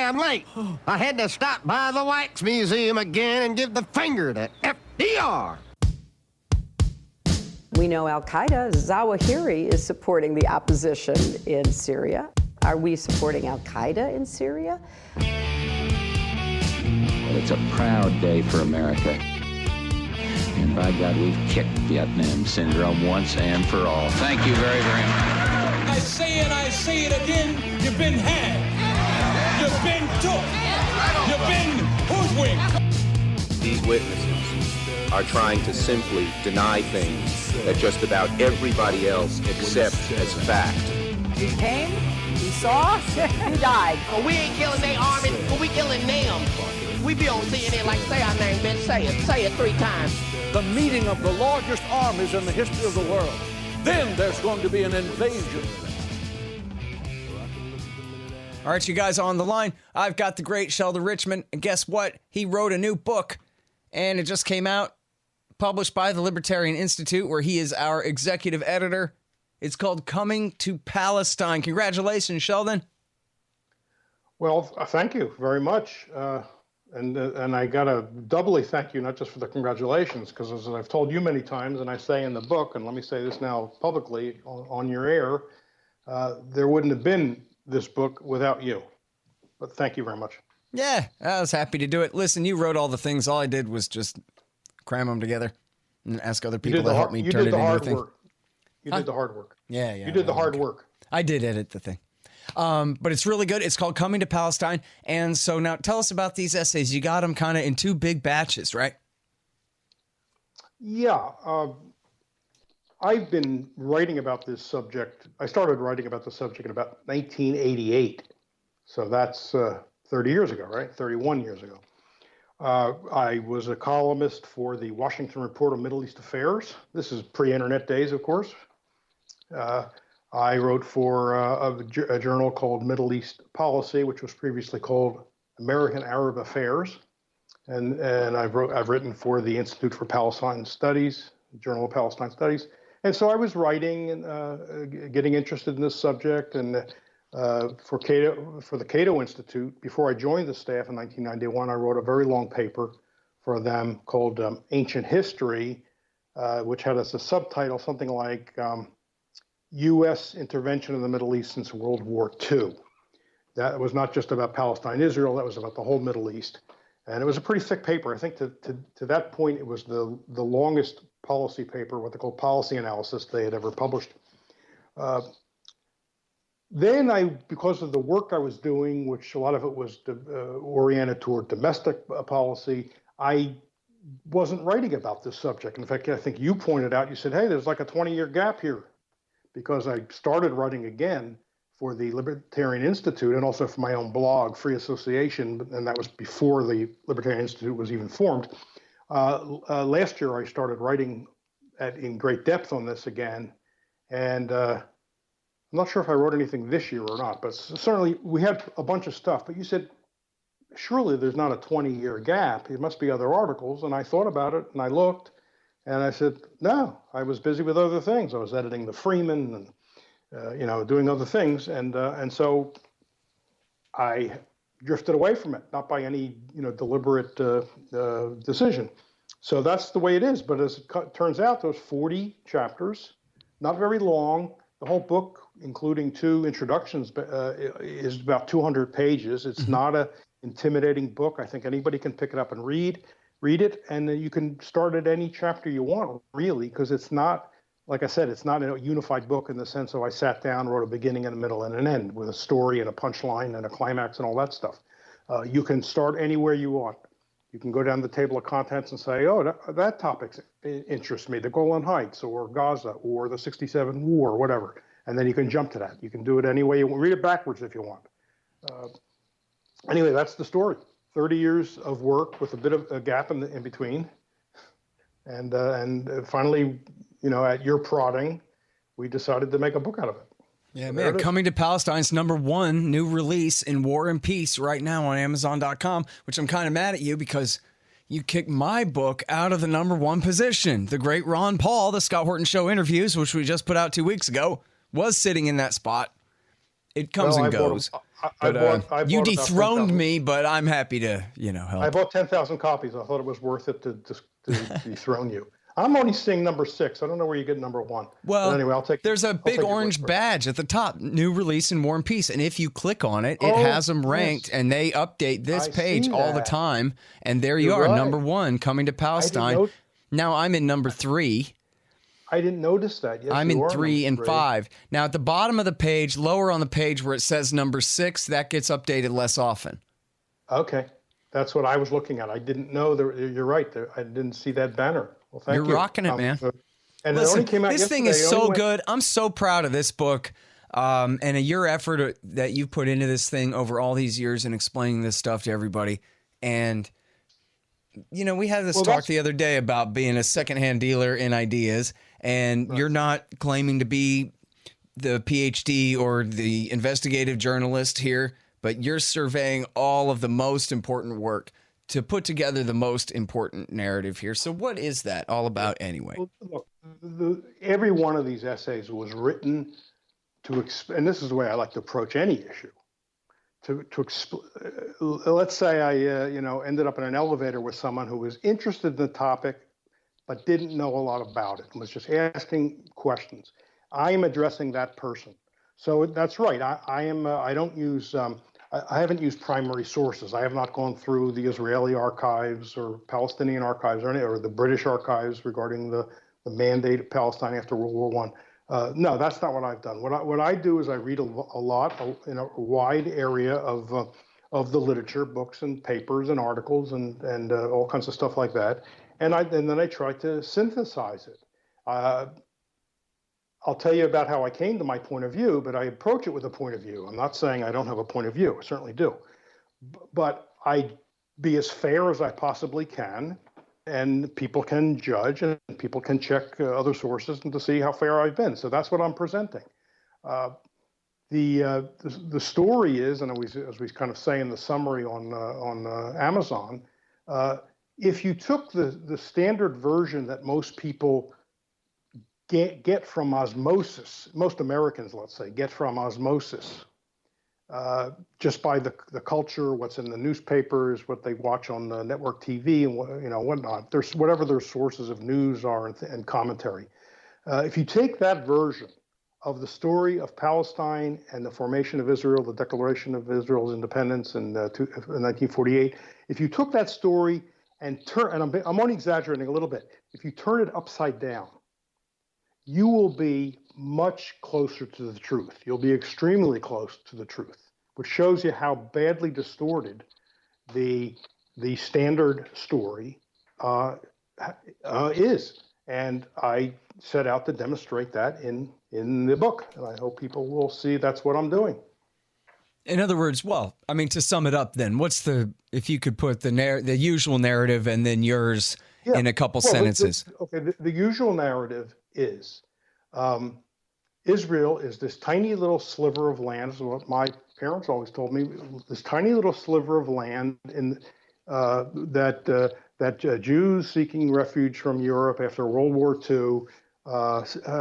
I'm late. I had to stop by the Wax Museum again and give the finger to FDR. We know Al-Qaeda, Zawahiri is supporting the opposition in Syria. Are we supporting Al-Qaeda in Syria? Well, it's a proud day for America. And by God, we've kicked Vietnam syndrome once and for all. Thank you very, very much. I say it again, you've been had. You've been took. You've been hoodwinked. These witnesses are trying to simply deny things that just about everybody else accepts as fact. He came, he saw, he died. Well, we ain't killing their army, but we killing them. We be on CNN like, say our name, bitch, say it 3 times. The meeting of the largest armies in the history of the world. Then there's going to be an invasion. All right, you guys on the line. I've got the great Sheldon Richman, and guess what? He wrote a new book, and it just came out, published by the Libertarian Institute, where he is our executive editor. It's called Coming to Palestine. Congratulations, Sheldon. Well, thank you very much. And I got to doubly thank you, not just for the congratulations, because as I've told you many times, and I say in the book, and let me say this now publicly on your air, there wouldn't have been this book without you. But thank you very much. Yeah, I was happy to do it. Listen, you wrote all the things. All I did was just cram them together and ask other people to help me turn it into a thing. You did the hard work. Yeah. You did the hard work. I did edit the thing. But it's really good. It's called Coming to Palestine. And so now tell us about these essays. You got them kind of in 2 big batches, right? Yeah. I've been writing about this subject. I started writing about the subject in about 1988. So that's 30 years ago, right? 31 years ago. I was a columnist for the Washington Report on Middle East Affairs. This is pre-internet days, of course. I wrote for a journal called Middle East Policy, which was previously called American Arab Affairs. And I've written for the Institute for Palestine Studies, Journal of Palestine Studies. And so I was writing and getting interested in this subject. And for the Cato Institute, before I joined the staff in 1991, I wrote a very long paper for them called Ancient History, which had as a subtitle something like U.S. Intervention in the Middle East since World War II. That was not just about Palestine, Israel, that was about the whole Middle East. And it was a pretty thick paper. I think to that point, it was the longest policy paper, what they call policy analysis they had ever published. Then because of the work I was doing, which a lot of it was oriented toward domestic policy, I wasn't writing about this subject. In fact, I think you pointed out, you said, hey, there's like a 20-year gap here, because I started writing again for the Libertarian Institute and also for my own blog, Free Association, and that was before the Libertarian Institute was even formed. Last year, I started writing in great depth on this again, and I'm not sure if I wrote anything this year or not, but certainly we had a bunch of stuff. But you said, surely there's not a 20-year gap. It must be other articles. And I thought about it, and I looked, and I said, no, I was busy with other things. I was editing the Freeman and, doing other things. And so I drifted away from it, not by any, deliberate decision. So that's the way it is. But as it turns out, those 40 chapters, not very long. The whole book, including 2 introductions, is about 200 pages. It's not an intimidating book. I think anybody can pick it up and read it, and you can start at any chapter you want, really, because it's not, like I said, it's not a unified book in the sense of I sat down, wrote a beginning and a middle and an end with a story and a punchline and a climax and all that stuff. You can start anywhere you want. You can go down the table of contents and say, oh, that topic interests me, the Golan Heights or Gaza or the 67 war, or whatever. And then you can jump to that. You can do it any way you want. Read it backwards if you want. Anyway, that's the story. 30 years of work with a bit of a gap in between. And finally, at your prodding, we decided to make a book out of it. Yeah, man. Coming to Palestine's #1 new release in War and Peace right now on Amazon.com, which I'm kind of mad at you because you kicked my book out of the #1 position. The great Ron Paul, the Scott Horton Show interviews, which we just put out 2 weeks ago, was sitting in that spot. It comes and goes. But you dethroned me, but I'm happy to, help. I bought 10,000 copies. I thought it was worth it to dethrone you. I'm only seeing number 6. I don't know where you get number 1. Well, but anyway, I'll take. There's a big orange badge at the top, new release in War and Peace, and if you click on it, it has them ranked, and they update this page all the time. And there you are, right. Number 1, coming to Palestine. Now I'm in number 3. I didn't notice that. Yes, I'm in 3 and 5. Now at the bottom of the page, lower on the page where it says number 6, that gets updated less often. Okay, that's what I was looking at. I didn't know you're right. I didn't see that banner. Well, thank you. You're rocking it, man. And listen, it only came out this yesterday. thing is so good. I'm so proud of this book and your effort that you've put into this thing over all these years and explaining this stuff to everybody. And, we had this talk the other day about being a secondhand dealer in ideas, and you're not claiming to be the PhD or the investigative journalist here, but you're surveying all of the most important work to put together the most important narrative here. So what is that all about anyway? Well, look, every one of these essays was written to, and this is the way I like to approach any issue, let's say I, ended up in an elevator with someone who was interested in the topic, but didn't know a lot about it and was just asking questions. I am addressing that person. So that's right. I don't use, I haven't used primary sources. I have not gone through the Israeli archives or Palestinian archives or the British archives regarding the mandate of Palestine after World War I. No, that's not what I've done. What I do is I read a lot in a wide area of the literature, books and papers and articles and all kinds of stuff like that. And then I try to synthesize it. I'll tell you about how I came to my point of view, but I approach it with a point of view. I'm not saying I don't have a point of view. I certainly do. But I be as fair as I possibly can, and people can judge and people can check other sources and to see how fair I've been. So that's what I'm presenting. The story is, and as we kind of say in the summary on Amazon, if you took the standard version that most people get from osmosis, most Americans, let's say, get from osmosis, just by the culture, what's in the newspapers, what they watch on the network TV, and whatnot. There's whatever their sources of news are and commentary. If you take that version of the story of Palestine and the formation of Israel, the Declaration of Israel's independence in 1948, if you took that story and I'm only exaggerating a little bit, if you turn it upside down, you will be much closer to the truth. You'll be extremely close to the truth, which shows you how badly distorted the standard story is. And I set out to demonstrate that in the book, and I hope people will see that's what I'm doing. In other words, to sum it up then, if you could put the usual narrative and then yours in a couple sentences. The usual narrative is Israel is this tiny little sliver of land, is what my parents always told me, this tiny little sliver of land that Jews seeking refuge from Europe after World War II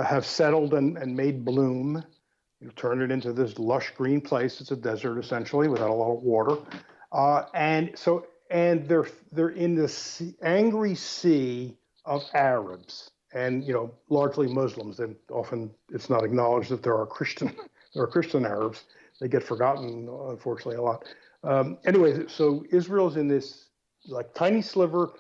have settled and made bloom. You turn it into this lush green place. It's a desert essentially without a lot of water, and they're in this angry sea of Arabs and largely Muslims. And often it's not acknowledged that there are Christian Arabs. They get forgotten, unfortunately, a lot. Anyway, so Israel's in this tiny sliver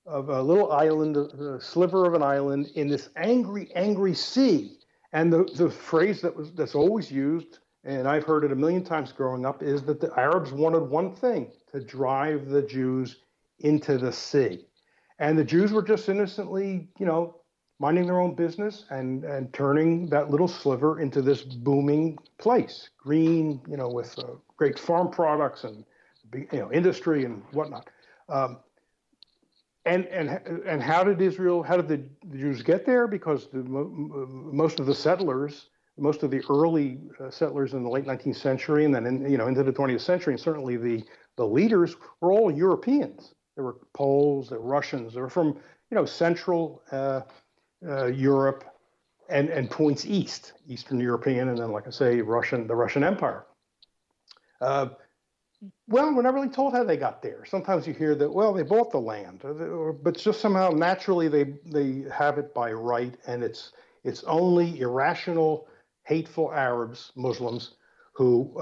of a little island, a sliver of an island in this angry sea. And the phrase that's always used, and I've heard it a million times growing up, is that the Arabs wanted one thing: to drive the Jews into the sea. And the Jews were just innocently, minding their own business and turning that little sliver into this booming place, green, with great farm products and industry and whatnot. And how did the Jews get there? Because most of the settlers, most of the early settlers in the late 19th century and then into the 20th century, and certainly the leaders were all Europeans. There were Poles, there were Russians, they were from Central Europe and points east, Eastern European, and then, like I say, the Russian Empire. Well, we're not really told how they got there. Sometimes you hear that, well, they bought the land, but just somehow naturally they have it by right, and it's only irrational, hateful Arabs, Muslims, who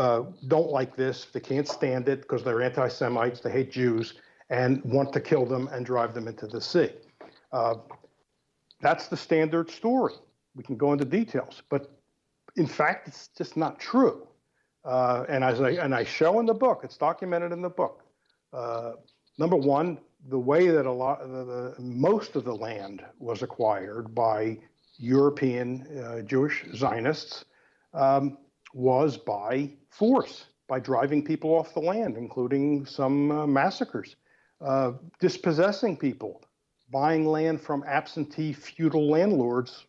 don't like this. They can't stand it because they're anti-Semites. They hate Jews and want to kill them and drive them into the sea. That's the standard story. We can go into details, but in fact, it's just not true. And I show in the book, it's documented in the book. Number one, the way that most of the land was acquired by European Jewish Zionists was by force, by driving people off the land, including some massacres, dispossessing people, buying land from absentee feudal landlords,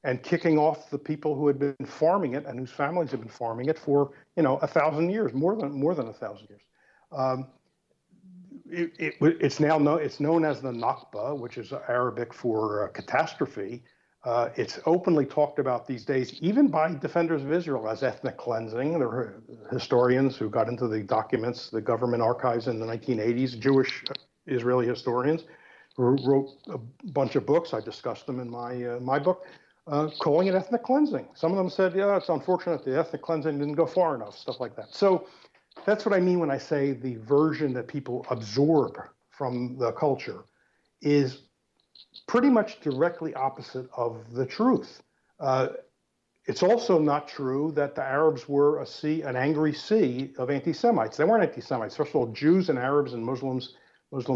and kicking off the people who had been farming it and whose families had been farming it for 1,000 years, more than 1,000 years. It's known as the Nakba, which is Arabic for catastrophe. It's openly talked about these days, even by defenders of Israel, as ethnic cleansing. There are historians who got into the documents, the government archives in the 1980s, Jewish Israeli historians, who wrote a bunch of books. I discussed them in my book. Calling it ethnic cleansing. Some of them said, yeah, it's unfortunate the ethnic cleansing didn't go far enough, stuff like that. So that's what I mean when I say the version that people absorb from the culture is pretty much directly opposite of the truth. It's also not true that the Arabs were an angry sea of anti-Semites. They weren't anti-Semites. First of all, Jews and Arabs and Muslim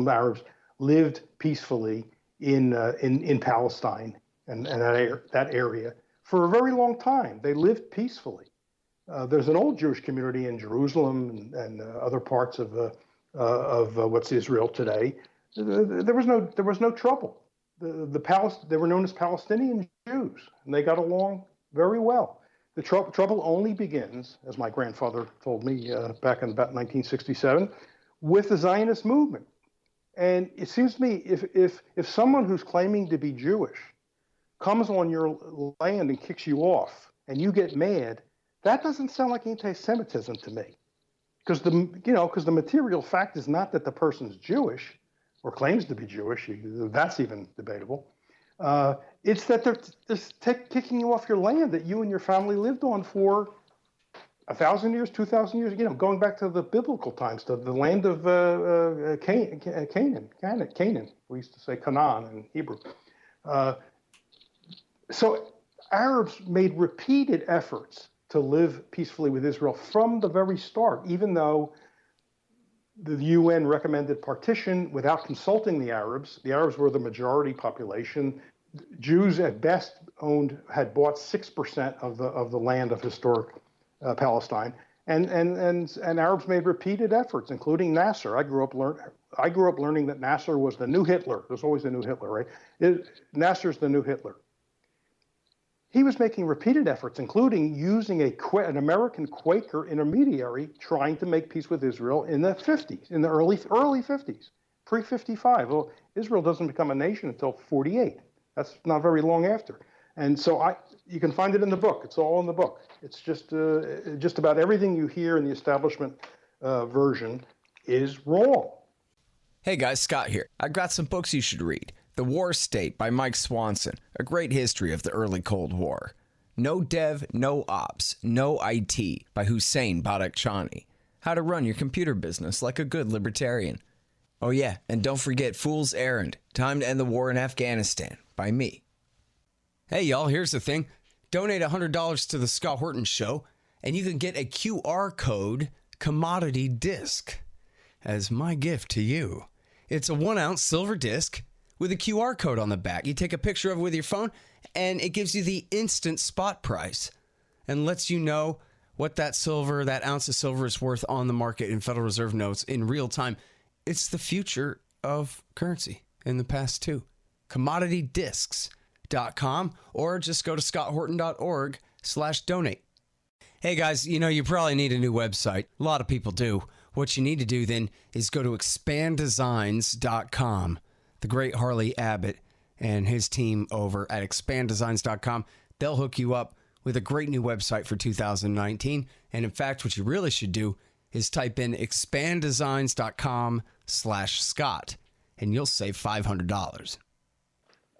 Arabs lived peacefully in Palestine and that area for a very long time. They lived peacefully. There's an old Jewish community in Jerusalem and other parts of what's Israel today. There was no trouble. They were known as Palestinian Jews, and they got along very well. The trouble only begins, as my grandfather told me back in about 1967, with the Zionist movement. And it seems to me if someone who's claiming to be Jewish comes on your land and kicks you off, and you get mad, that doesn't sound like anti-Semitism to me, because the material fact is not that the person's Jewish or claims to be Jewish. That's even debatable. It's that they're just kicking you off your land that you and your family lived on for 1,000 years, 2,000 years. Going back to the biblical times, to the land of Canaan. We used to say Canaan in Hebrew. So Arabs made repeated efforts to live peacefully with Israel from the very start, even though the UN recommended partition without consulting the Arabs. The Arabs were the majority population. Jews at best had bought 6% of the land of historic Palestine, and Arabs made repeated efforts, including Nasser. I grew up learning that Nasser was the new Hitler. There's always a new Hitler, right? Nasser's the new Hitler. He was making repeated efforts, including using an American Quaker intermediary trying to make peace with Israel in the 50s, in the early 50s, pre-55. Well, Israel doesn't become a nation until 48. That's not very long after. And so you can find it in the book. It's all in the book. It's just about everything you hear in the establishment version is wrong. Hey guys, Scott here. I've got some books you should read. The War State by Mike Swanson, a great history of the early Cold War. No Dev, No Ops, No IT by Hussein Badakhshani. How to run your computer business like a good libertarian. Oh yeah, and don't forget Fool's Errand, Time to End the War in Afghanistan by me. Hey y'all, here's the thing. Donate $100 to the Scott Horton Show, and you can get a QR code commodity disc as my gift to you. It's a 1-ounce silver disc with a QR code on the back. You take a picture of it with your phone, and it gives you the instant spot price and lets you know what that ounce of silver is worth on the market in Federal Reserve notes in real time. It's the future of currency in the past too. CommodityDiscs.com, or just go to scotthorton.org/donate. Hey guys, you probably need a new website. A lot of people do. What you need to do then is go to expanddesigns.com. The great Harley Abbott and his team over at expanddesigns.com, they'll hook you up with a great new website for 2019. And in fact, what you really should do is type in expanddesigns.com/Scott, and you'll save $500.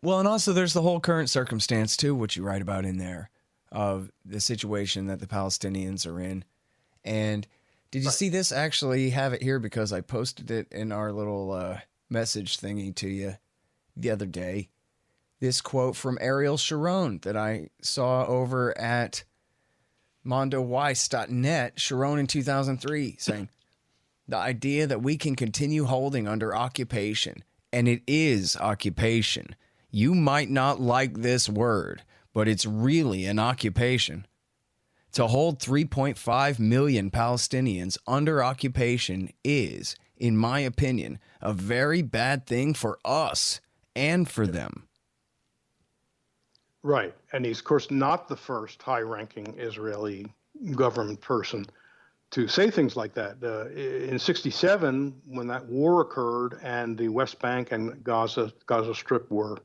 Well, and also there's the whole current circumstance, too, which you write about in there, of the situation that the Palestinians are in. And did you see this? Actually have it here because I posted it in our little message thingy to you the other day. This quote from Ariel Sharon that I saw over at mondoweiss.net, Sharon in 2003, saying, the idea that we can continue holding under occupation, and it is occupation. You might not like this word, but it's really an occupation. To hold 3.5 million Palestinians under occupation is, in my opinion, a very bad thing for us and for them. Right. And he's, of course, not the first high-ranking Israeli government person to say things like that. In 1967, when that war occurred and the West Bank and Gaza Strip were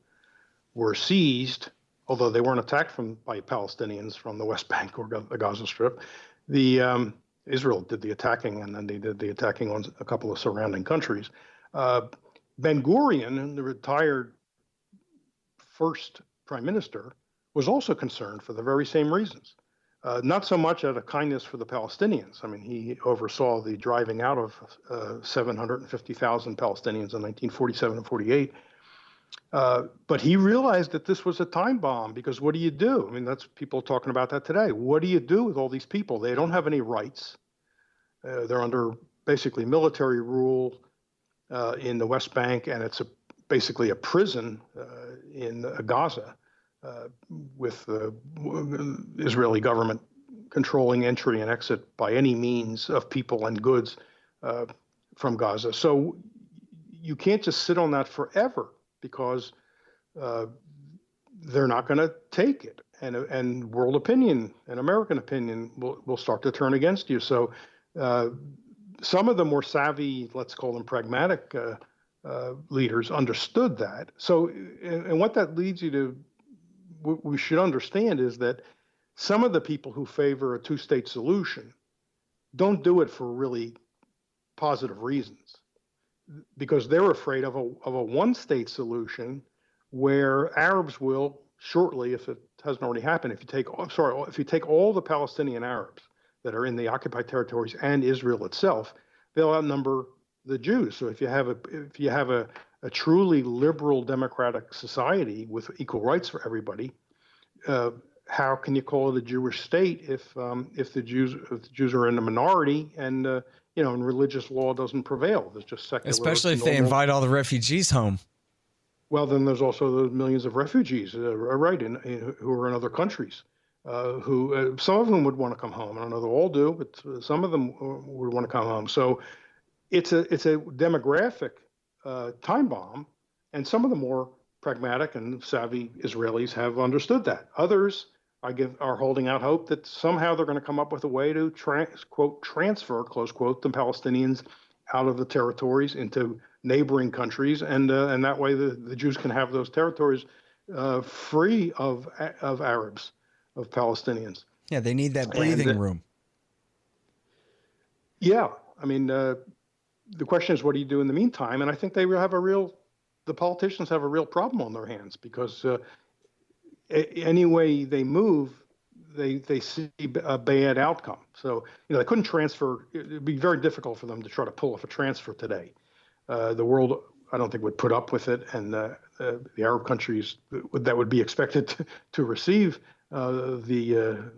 seized, although they weren't attacked by Palestinians from the West Bank or the Gaza Strip, Israel did the attacking, and then they did the attacking on a couple of surrounding countries. Ben-Gurion, the retired first prime minister, was also concerned for the very same reasons. Not so much out of kindness for the Palestinians. I mean, he oversaw the driving out of 750,000 Palestinians in 1947 and 48. But he realized that this was a time bomb, because what do you do? I mean, that's people talking about that today. What do you do with all these people? They don't have any rights. They're under basically military rule in the West Bank, and it's basically a prison in Gaza with the Israeli government controlling entry and exit by any means of people and goods from Gaza. So you can't just sit on that forever, because they're not going to take it, and world opinion and American opinion will start to turn against you. So some of the more savvy, let's call them pragmatic leaders, understood that. So, and what that leads you to, what we should understand is that some of the people who favor a two-state solution don't do it for really positive reasons, because they're afraid of a one-state solution where Arabs will shortly, if it hasn't already happened, if you take all the Palestinian Arabs that are in the occupied territories and Israel itself, they'll outnumber the Jews. So if you have a truly liberal democratic society with equal rights for everybody, how can you call it a Jewish state if the Jews are in a minority and and religious law doesn't prevail? There's just secular. Especially if they invite all the refugees home. Well, then there's also those millions of refugees, who are in other countries, who some of them would want to come home. I don't know they all do, but some of them would want to come home. So it's a demographic time bomb, and some of the more pragmatic and savvy Israelis have understood that. Others are holding out hope that somehow they're going to come up with a way to transfer, close quote, the Palestinians out of the territories into neighboring countries, and that way the Jews can have those territories free of Arabs, of Palestinians. Yeah, they need that breathing room. Yeah, I mean, the question is, what do you do in the meantime? And I think the politicians have a real problem on their hands, because any way they move, they see a bad outcome. So, they couldn't transfer. It'd be very difficult for them to try to pull off a transfer today. The world, I don't think, would put up with it, and the Arab countries that would be expected to receive the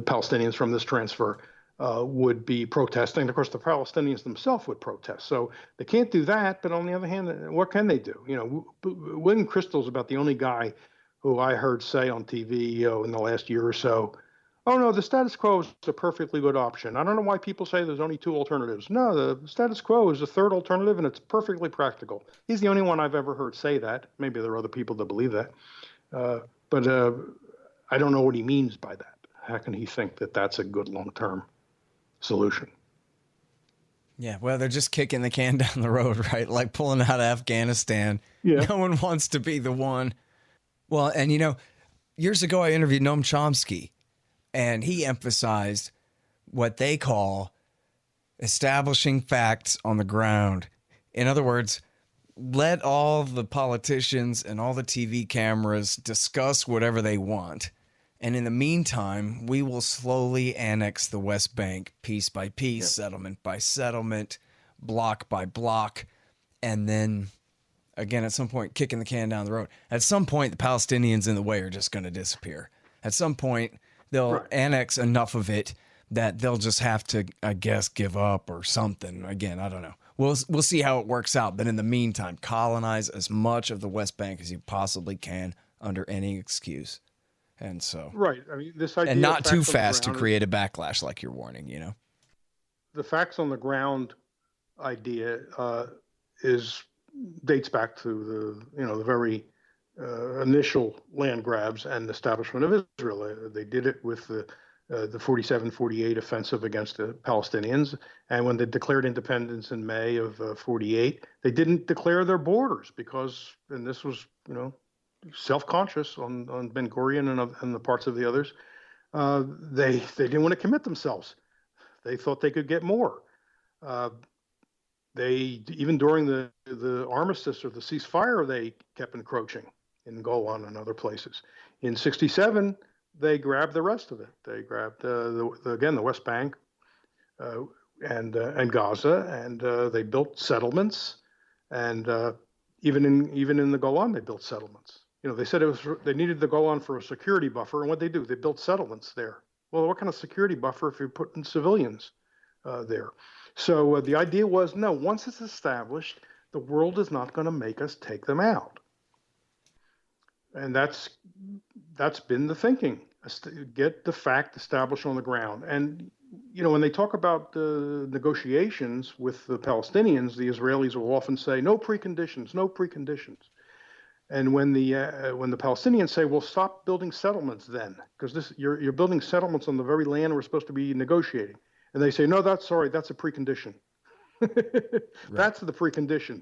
Palestinians from this transfer would be protesting. Of course, the Palestinians themselves would protest. So they can't do that. But on the other hand, what can they do? William Crystal's about the only guy who I heard say on TV in the last year or so, oh, no, the status quo is a perfectly good option. I don't know why people say there's only two alternatives. No, the status quo is a third alternative, and it's perfectly practical. He's the only one I've ever heard say that. Maybe there are other people that believe that. But I don't know what he means by that. How can he think that that's a good long-term solution? Yeah, well, they're just kicking the can down the road, right? Like pulling out of Afghanistan. Yeah. No one wants to be the one. Well, and years ago I interviewed Noam Chomsky, and he emphasized what they call establishing facts on the ground. In other words, let all the politicians and all the TV cameras discuss whatever they want. And in the meantime, we will slowly annex the West Bank piece by piece, settlement by settlement, block by block. And then, again, at some point, kicking the can down the road. At some point, the Palestinians in the way are just going to disappear. At some point, they'll annex enough of it that they'll just have to, I guess, give up or something. Again, I don't know. We'll see how it works out. But in the meantime, colonize as much of the West Bank as you possibly can under any excuse. And so, I mean, this idea, and not too fast to create a backlash, like you're warning. You know, the facts on the ground idea dates back to the very initial land grabs and establishment of Israel. They did it with the 47-48 offensive against the Palestinians. And when they declared independence in May of 48, they didn't declare their borders because, and this was, self-conscious on Ben Gurion and the parts of the others, they didn't want to commit themselves. They thought they could get more. They, even during the armistice or the ceasefire, they kept encroaching in Golan and other places. In 67, they grabbed the rest of it. They grabbed the West Bank and Gaza, and they built settlements. And even in the Golan, they built settlements. They said they needed the Golan for a security buffer, and what they do, they built settlements there. Well, what kind of security buffer if you're putting civilians there? So the idea was, no, once it's established, the world is not going to make us take them out. And that's been the thinking. Get the fact established on the ground. And, when they talk about the negotiations with the Palestinians, the Israelis will often say, no preconditions, no preconditions. And when the Palestinians say, well, stop building settlements then, because you're building settlements on the very land we're supposed to be negotiating. And they say, no, that's a precondition. That's the precondition.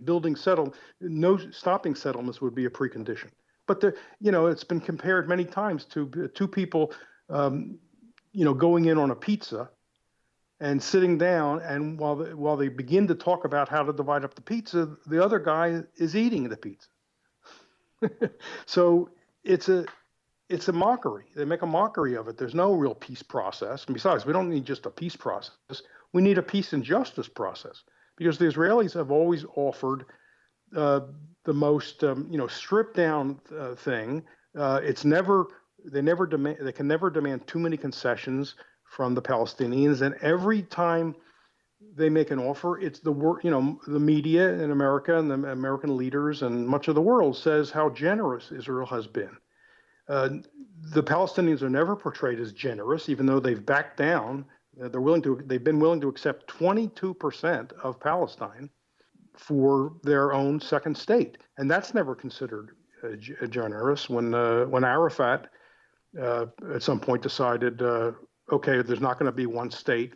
No stopping settlements would be a precondition. But it's been compared many times to two people, going in on a pizza and sitting down, and while they begin to talk about how to divide up the pizza, the other guy is eating the pizza. So it's a mockery. They make a mockery of it. There's no real peace process. And besides, we don't need just a peace process. We need a peace and justice process, because the Israelis have always offered the most, stripped down thing. They can never demand too many concessions from the Palestinians. And every time they make an offer, it's the media in America and the American leaders and much of the world says how generous Israel has been. The Palestinians are never portrayed as generous, even though they've backed down. They've been willing to accept 22% of Palestine for their own second state, and that's never considered generous. When Arafat at some point decided, okay, there's not going to be one state.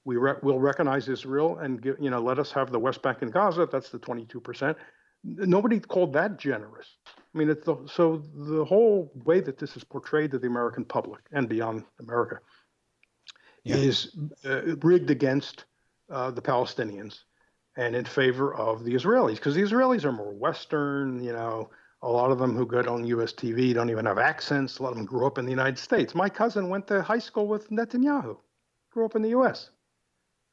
We'll recognize Israel and let us have the West Bank and Gaza. That's the 22%. Nobody called that generous. I mean, so the whole way that this is portrayed to the American public and beyond America is rigged against the Palestinians and in favor of the Israelis, because the Israelis are more Western. A lot of them who get on U.S. TV don't even have accents. A lot of them grew up in the United States. My cousin went to high school with Netanyahu, grew up in the U.S.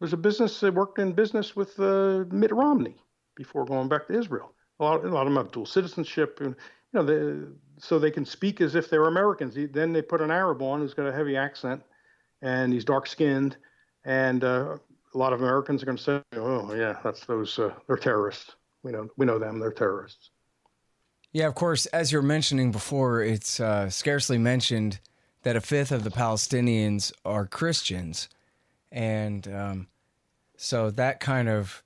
Worked in business with Mitt Romney before going back to Israel. A lot of them have dual citizenship, so they can speak as if they're Americans. Then they put an Arab on who's got a heavy accent, and he's dark-skinned, and a lot of Americans are going to say, "Oh, yeah, that's those. They're terrorists. We know them. They're terrorists." Yeah, of course. As you were mentioning before, it's scarcely mentioned that a fifth of the Palestinians are Christians, and so that kind of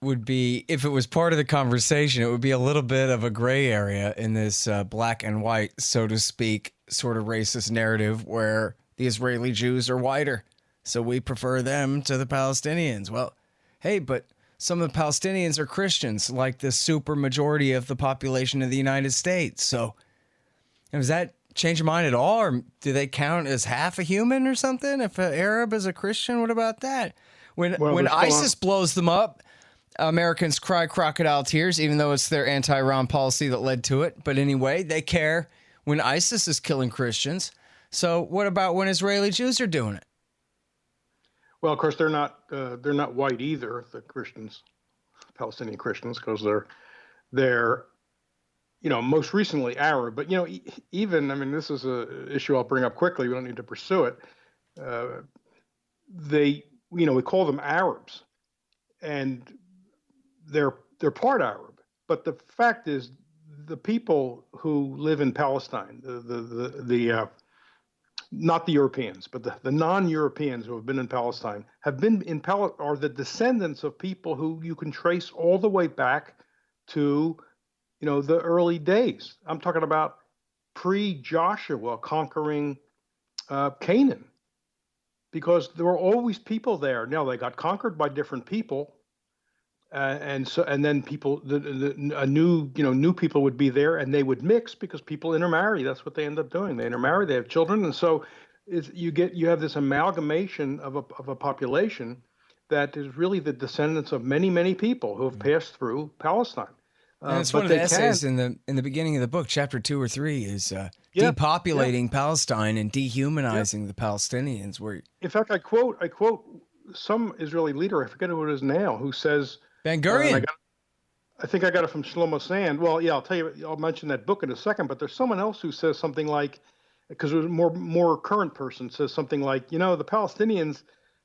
would be, if it was part of the conversation, it would be a little bit of a gray area in this black and white, so to speak, sort of racist narrative where the Israeli Jews are whiter, so we prefer them to the Palestinians. Well, hey, but some of the Palestinians are Christians, like the super majority of the population of the United States. So does that change your mind at all? Or do they count as half a human or something? If an Arab is a Christian, what about that? When ISIS blows them up, Americans cry crocodile tears, even though it's their anti-Iran policy that led to it. But anyway, they care when ISIS is killing Christians. So what about when Israeli Jews are doing it? Well, of course, they're not white either, the Christians, Palestinian Christians, because they're most recently Arab. But even, I mean, this is an issue I'll bring up quickly. We don't need to pursue it. We call them Arabs, and they're part Arab. But the fact is, the people who live in Palestine, the not the Europeans, but the non-Europeans who have been in Palestine have been in are the descendants of people who you can trace all the way back to, the early days. I'm talking about pre-Joshua conquering Canaan, because there were always people there. Now they got conquered by different people, and then people, new people would be there, and they would mix because people intermarry. That's what they end up doing. They intermarry. They have children, and so you have this amalgamation of a population that is really the descendants of many, many people who have passed through Palestine. And it's one of the essays in the beginning of the book, chapter 2 or 3, is depopulating Palestine and dehumanizing the Palestinians. Where, in fact, I quote some Israeli leader, I forget who it is now, who says Ben Gurion. I think I got it from Shlomo Sand. Well, yeah, I'll tell you. I'll mention that book in a second. But there's someone else who says something like, because it was a more current person, says something like, the Palestinians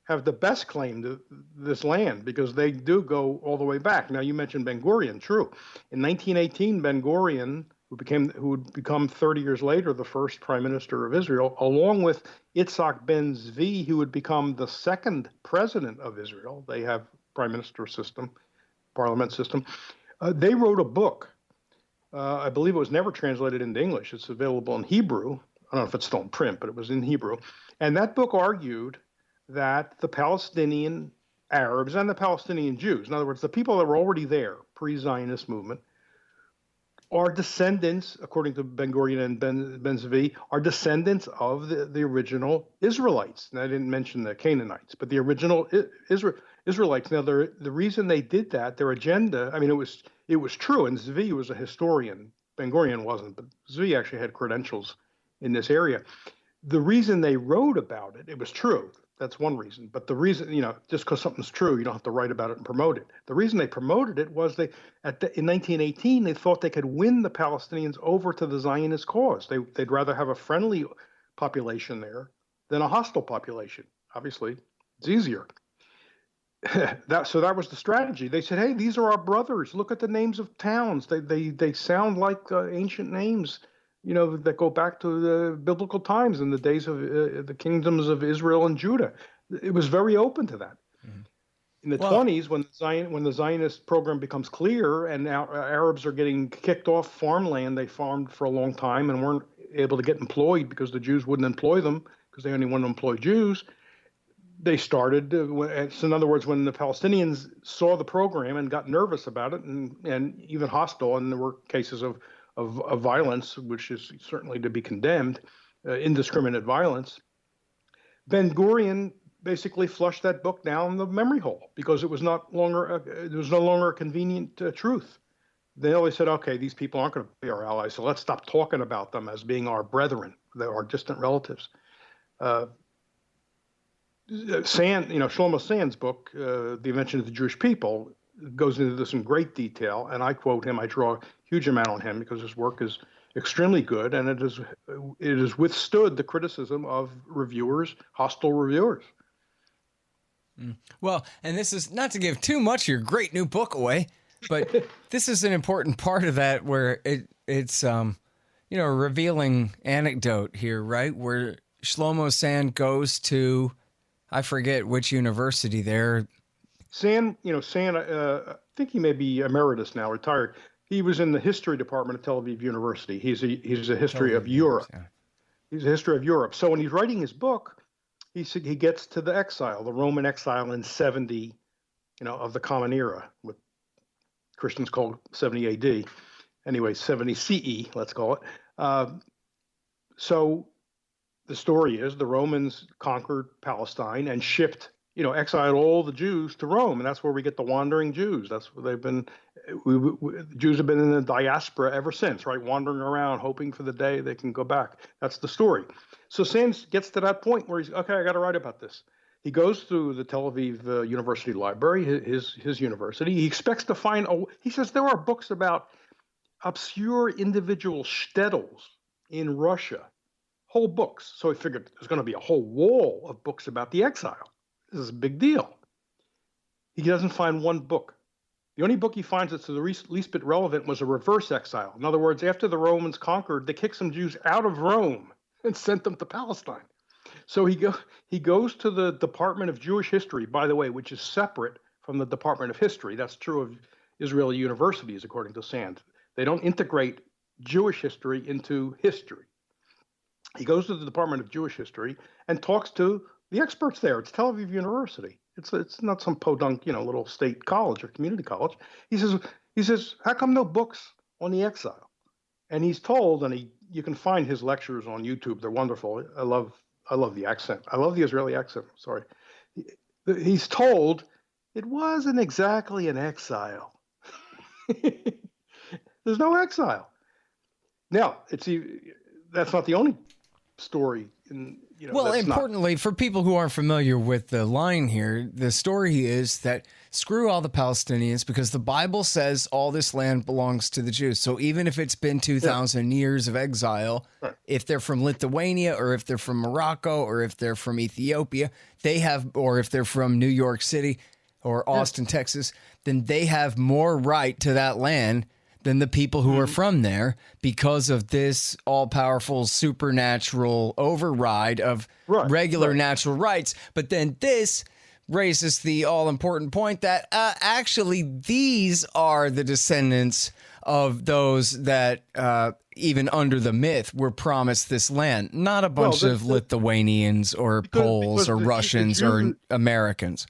have the best claim to this land because they do go all the way back. Now, you mentioned Ben Gurion. True. In 1918, Ben Gurion, who would become 30 years later the first prime minister of Israel, along with Yitzhak Ben Zvi, who would become the second president of Israel. They have prime minister system, parliament system. They wrote a book. I believe it was never translated into English. It's available in Hebrew. I don't know if it's still in print, but it was in Hebrew. And that book argued that the Palestinian Arabs and the Palestinian Jews, in other words, the people that were already there, pre-Zionist movement, are descendants, according to Ben Gurion and Ben Zvi, are descendants of the original Israelites. And I didn't mention the Canaanites, but the original Israelites. Now, the reason they did that, their agenda, I mean, it was true, and Zvi was a historian. Ben Gurion wasn't, but Zvi actually had credentials in this area. The reason they wrote about it, it was true. That's one reason. But the reason, just because something's true, you don't have to write about it and promote it. The reason they promoted it was in 1918, they thought they could win the Palestinians over to the Zionist cause. They'd rather have a friendly population there than a hostile population. Obviously, it's easier. So that was the strategy. They said, hey, these are our brothers. Look at the names of towns. They sound like ancient names, that go back to the biblical times in the days of the kingdoms of Israel and Judah. It was very open to that. Mm-hmm. In the 20s, when the Zionist program becomes clear and now Arabs are getting kicked off farmland they farmed for a long time and weren't able to get employed because the Jews wouldn't employ them because they only want to employ Jews, they started, so in other words, when the Palestinians saw the program and got nervous about it and even hostile, and there were cases of violence, which is certainly to be condemned, indiscriminate violence, Ben Gurion basically flushed that book down the memory hole because it was no longer a convenient truth. They always said, okay, these people aren't going to be our allies, so let's stop talking about them as being our brethren, they're our distant relatives. Shlomo Sand's book, The Invention of the Jewish People, goes into this in great detail, and I quote him. I draw a huge amount on him because his work is extremely good, and it has withstood the criticism of hostile reviewers. Well, and this is not to give too much of your great new book away, but this is an important part of that where it's a revealing anecdote here, right? Where Shlomo Sand goes to, I forget which university there. Sand, I think he may be emeritus now, retired. He was in the history department at Tel Aviv University. He's a history of Europe. Yeah. He's a history of Europe. So when he's writing his book, he gets to the exile, the Roman exile in 70, of the Common Era, what Christians call 70 AD. Anyway, 70 CE, let's call it. So the story is the Romans conquered Palestine and shipped exiled all the Jews to Rome, and that's where we get the wandering Jews. That's where they've been. Jews have been in the diaspora ever since, right? Wandering around, hoping for the day they can go back. That's the story. So Sands gets to that point where he's, okay, I got to write about this. He goes through the Tel Aviv University Library, his university. He expects to find, he says there are books about obscure individual shtetls in Russia, whole books. So he figured there's going to be a whole wall of books about the exile. This is a big deal. He doesn't find one book. The only book he finds that's the least bit relevant was a reverse exile. In other words, after the Romans conquered, they kicked some Jews out of Rome and sent them to Palestine. So he goes to the Department of Jewish History, by the way, which is separate from the Department of History. That's true of Israeli universities, according to Sand. They don't integrate Jewish history into history. He goes to the Department of Jewish History and talks to the experts there. It's Tel Aviv University. It's not some podunk, little state college or community college. He says, how come no books on the exile? And he's told, and you can find his lectures on YouTube. They're wonderful. I love the accent. I love the Israeli accent. Sorry. He's told it wasn't exactly an exile. There's no exile. Now, that's not the only story. Well, importantly, for people who aren't familiar with the line here, the story is that screw all the Palestinians because the Bible says all this land belongs to the Jews. So even if it's been 2,000 years of exile, right, if they're from Lithuania or if they're from Morocco or if they're from Ethiopia, or if they're from New York City or Austin, Texas, then they have more right to that land than the people who are from there because of this all-powerful supernatural override of regular natural rights. But then this raises the all-important point that actually these are the descendants of those that even under the myth were promised this land, not a bunch of Lithuanians or Poles or Russians or Americans.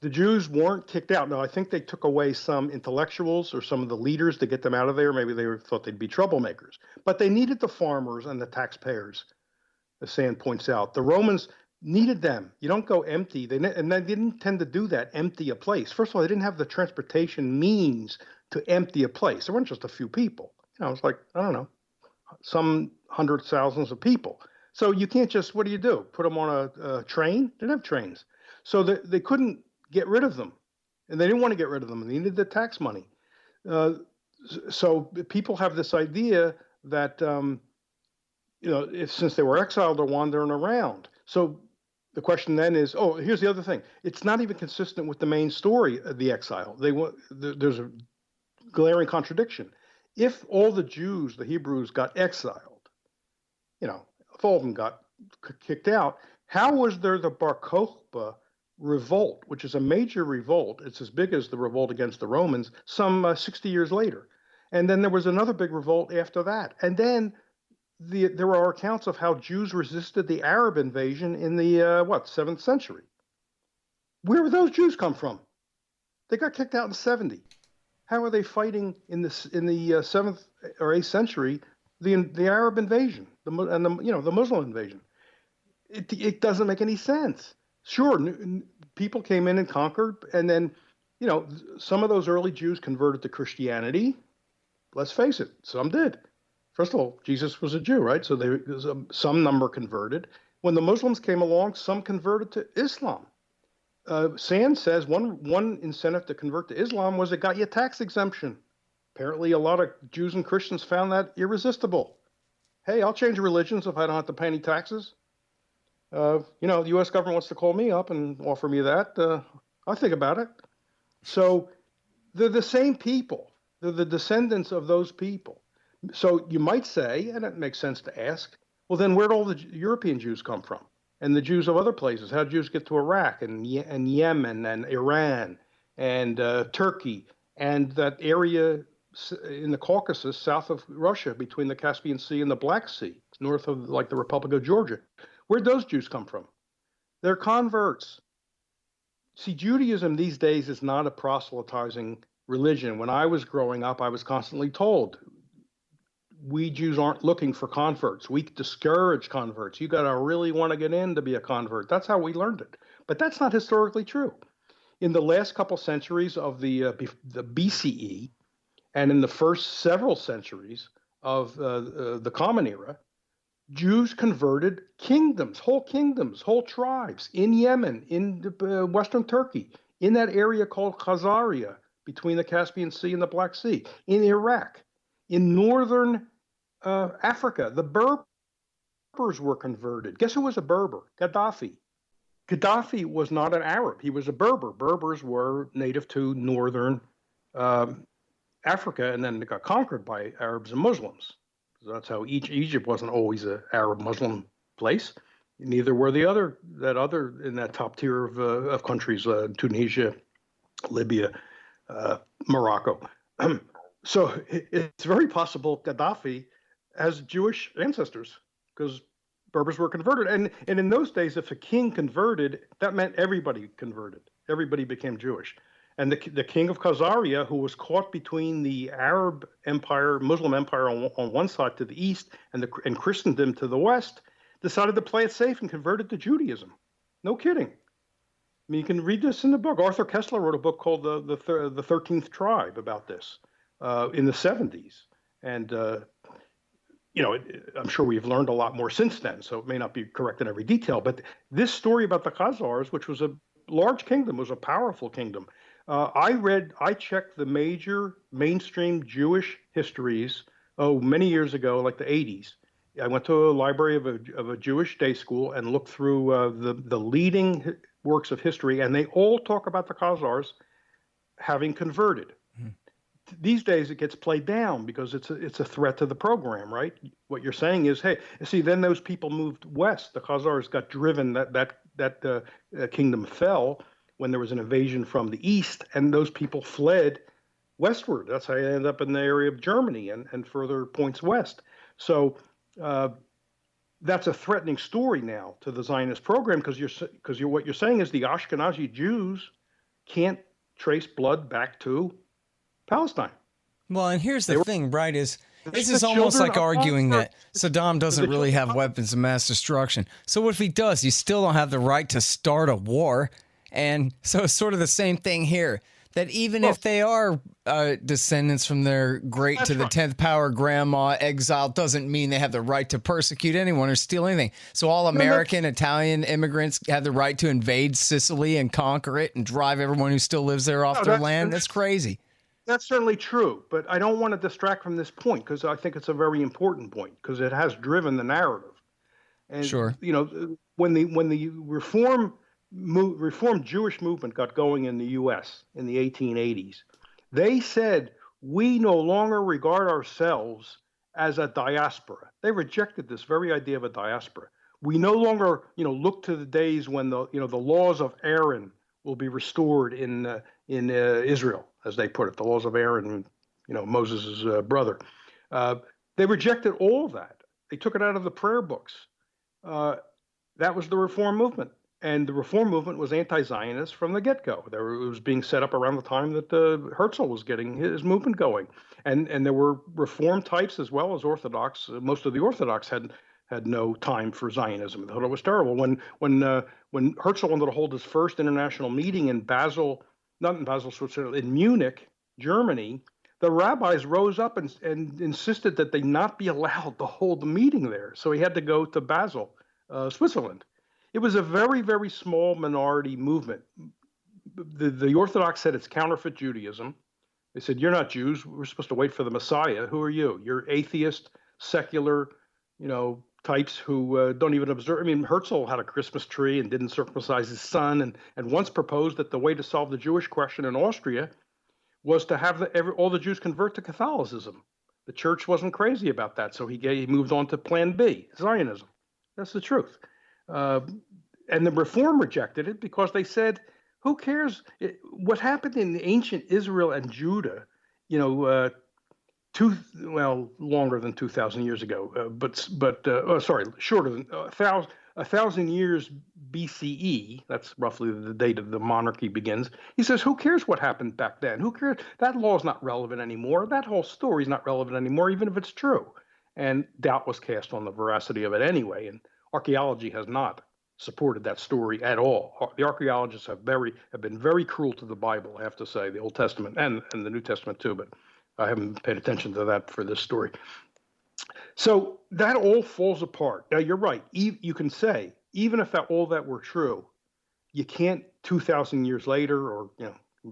The Jews weren't kicked out. No, I think they took away some intellectuals or some of the leaders to get them out of there. Maybe they thought they'd be troublemakers. But they needed the farmers and the taxpayers, as Sand points out. The Romans needed them. You don't go empty. And they didn't tend to do that, empty a place. First of all, they didn't have the transportation means to empty a place. There weren't just a few people. It's like, I don't know, some hundreds, thousands of people. So you can't just, what do? Put them on a train? They didn't have trains. So they couldn't get rid of them, and they didn't want to get rid of them. They needed the tax money. So people have this idea that, since they were exiled, they're wandering around. So the question then is, here's the other thing. It's not even consistent with the main story of the exile. There's a glaring contradiction. If all the Jews, the Hebrews, got exiled, if all of them got kicked out, how was there the Bar Kokhba revolt, which is a major revolt? It's as big as the revolt against the Romans, some 60 years later. And then there was another big revolt after that. And then there are accounts of how Jews resisted the Arab invasion in the 7th century. Where did those Jews come from? They got kicked out in 70. How are they fighting in the 7th or 8th century the Arab invasion and the Muslim invasion? It doesn't make any sense. Sure, people came in and conquered, and then, some of those early Jews converted to Christianity. Let's face it, some did. First of all, Jesus was a Jew, right? So there was some number converted. When the Muslims came along, some converted to Islam. Sand says one incentive to convert to Islam was it got you a tax exemption. Apparently, a lot of Jews and Christians found that irresistible. Hey, I'll change religions if I don't have to pay any taxes. The U.S. government wants to call me up and offer me that. I'll think about it. So they're the same people. They're the descendants of those people. So you might say, and it makes sense to ask, well, then where'd all the European Jews come from? And the Jews of other places? How did Jews get to Iraq and Yemen and Iran and Turkey and that area in the Caucasus south of Russia between the Caspian Sea and the Black Sea, north of the Republic of Georgia? Where'd those Jews come from? They're converts. See, Judaism these days is not a proselytizing religion. When I was growing up, I was constantly told, we Jews aren't looking for converts. We discourage converts. You got to really want to get in to be a convert. That's how we learned it. But that's not historically true. In the last couple centuries of the BCE, and in the first several centuries of the Common Era, Jews converted kingdoms, whole tribes in Yemen, in Western Turkey, in that area called Khazaria, between the Caspian Sea and the Black Sea, in Iraq, in northern Africa. The Berbers were converted. Guess who was a Berber? Gaddafi. Gaddafi was not an Arab. He was a Berber. Berbers were native to northern Africa, and then they got conquered by Arabs and Muslims. So that's how Egypt wasn't always an Arab-Muslim place. Neither were in that top tier of countries, Tunisia, Libya, Morocco. So it's very possible Gaddafi has Jewish ancestors, because Berbers were converted. And in those days, if a king converted, that meant everybody converted. Everybody became Jewish. And the king of Khazaria, who was caught between the Arab Empire, Muslim Empire on one side to the east, and Christendom to the west, decided to play it safe and converted to Judaism. No kidding. I mean, you can read this in the book. Arthur Kessler wrote a book called the 13th Tribe about this in the 70s. And, I'm sure we've learned a lot more since then, so it may not be correct in every detail. But this story about the Khazars, which was a large kingdom, was a powerful kingdom. I checked the major mainstream Jewish histories, many years ago, like the 80s. I went to a library of a Jewish day school and looked through the leading works of history, and they all talk about the Khazars having converted. These days it gets played down because it's a threat to the program, right? What you're saying is, hey, see, then those people moved west. The Khazars got driven. That kingdom fell when there was an invasion from the east, and those people fled westward. That's how you end up in the area of Germany and further points west. So that's a threatening story now to the Zionist program, because what you're saying is the Ashkenazi Jews can't trace blood back to Palestine. Well, and here's the thing, right, this is almost like arguing that Saddam doesn't really have weapons of mass destruction. So what if he does? You still don't have the right to start a war. And so it's sort of the same thing here, that even if they are descendants from their great to the 10th power grandma exile, doesn't mean they have the right to persecute anyone or steal anything. So all American, Italian immigrants have the right to invade Sicily and conquer it and drive everyone who still lives there off their land? That's crazy. That's certainly true, but I don't want to distract from this point, because I think it's a very important point, because it has driven the narrative. And, sure. When the Reform Jewish movement got going in the U.S. in the 1880s, they said, we no longer regard ourselves as a diaspora. They rejected this very idea of a diaspora. We no longer, look to the days when the laws of Aaron will be restored in Israel, as they put it, the laws of Aaron, Moses' brother. They rejected all of that. They took it out of the prayer books. That was the Reform movement. And the Reform movement was anti-Zionist from the get-go. It was being set up around the time that Herzl was getting his movement going. And there were Reform types as well as Orthodox. Most of the Orthodox had no time for Zionism. They thought it was terrible. When Herzl wanted to hold his first international meeting in Basel, not in Basel, Switzerland, in Munich, Germany, the rabbis rose up and insisted that they not be allowed to hold the meeting there. So he had to go to Basel, Switzerland. It was a very, very small minority movement. The Orthodox said it's counterfeit Judaism. They said, you're not Jews. We're supposed to wait for the Messiah. Who are you? You're atheist, secular, types who don't even observe. I mean, Herzl had a Christmas tree and didn't circumcise his son, and once proposed that the way to solve the Jewish question in Austria was to have all the Jews convert to Catholicism. The church wasn't crazy about that, so he moved on to Plan B, Zionism. That's the truth. And the Reform rejected it because they said, who cares? What happened in ancient Israel and Judah, longer than 2,000 years ago, shorter than 1,000 years BCE. That's roughly the date of the monarchy begins. He says, who cares what happened back then? Who cares? That law is not relevant anymore. That whole story is not relevant anymore, even if it's true. And doubt was cast on the veracity of it anyway. And archaeology has not supported that story at all. The archaeologists have been very cruel to the Bible, I have to say, the Old Testament and the New Testament too, but I haven't paid attention to that for this story. So that all falls apart. Now, you're right. You can say, even if all that were true, you can't 2,000 years later, or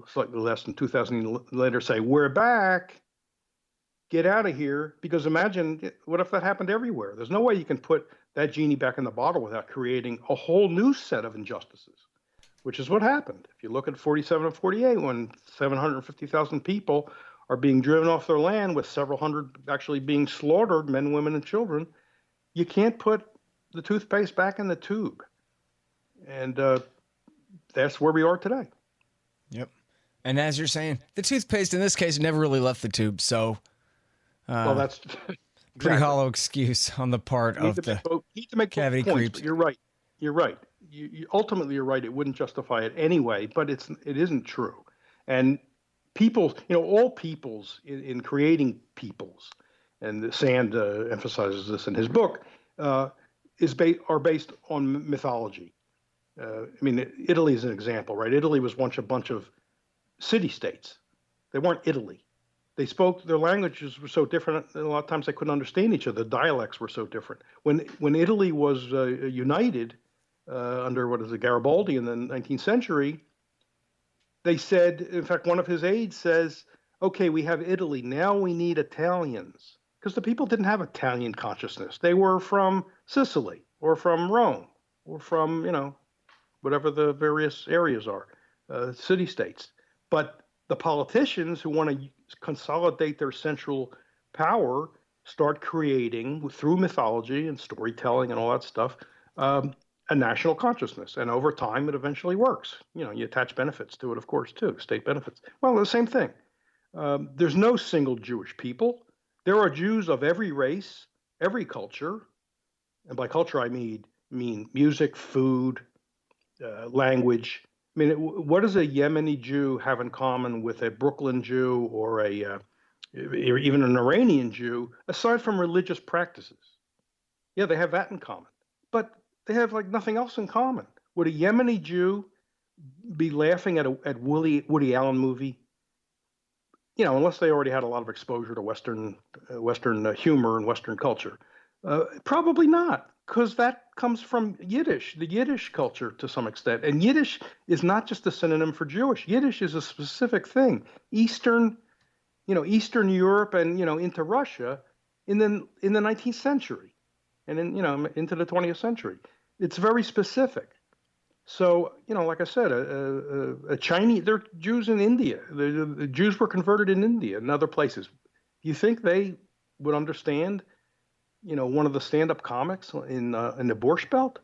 slightly less than 2,000 years later, say, we're back, get out of here. Because imagine, what if that happened everywhere? There's no way you can put that genie back in the bottle without creating a whole new set of injustices, which is what happened. If you look at 47 and 48, when 750,000 people are being driven off their land, with several hundred actually being slaughtered, men, women, and children, you can't put the toothpaste back in the tube. And that's where we are today. Yep. And as you're saying, the toothpaste in this case never really left the tube, so well, that's pretty hollow excuse on the part of the cavity creeps. You're right. You're right. Ultimately, you're right. It wouldn't justify it anyway, but it isn't true. And peoples, all peoples in creating peoples, and Sand emphasizes this in his book, are based on mythology. Italy is an example, right? Italy was once a bunch of city-states. They weren't Italy. Their languages were so different, a lot of times they couldn't understand each other. The dialects were so different. When Italy was united under, Garibaldi in the 19th century, they said, in fact, one of his aides says, okay, we have Italy, now we need Italians. Because the people didn't have Italian consciousness. They were from Sicily, or from Rome, or from, whatever the various areas are, city-states. But the politicians who want to consolidate their central power start creating, through mythology and storytelling and all that stuff, a national consciousness. And over time, it eventually works. You attach benefits to it, of course, too, state benefits. Well, the same thing. There's no single Jewish people. There are Jews of every race, every culture. And by culture, I mean music, food, language. What does a Yemeni Jew have in common with a Brooklyn Jew or even an Iranian Jew, aside from religious practices? Yeah, they have that in common, but they have nothing else in common. Would a Yemeni Jew be laughing at Woody Allen movie? Unless they already had a lot of exposure to Western humor and Western culture. Probably not, because that comes from Yiddish, the Yiddish culture to some extent. And Yiddish is not just a synonym for Jewish. Yiddish is a specific thing. Eastern Europe and, into Russia in the 19th century and into the 20th century. It's very specific. So, like I said, a Chinese, there are Jews in India. The Jews were converted in India and other places. Do you think they would understand, one of the stand-up comics in the Borscht Belt?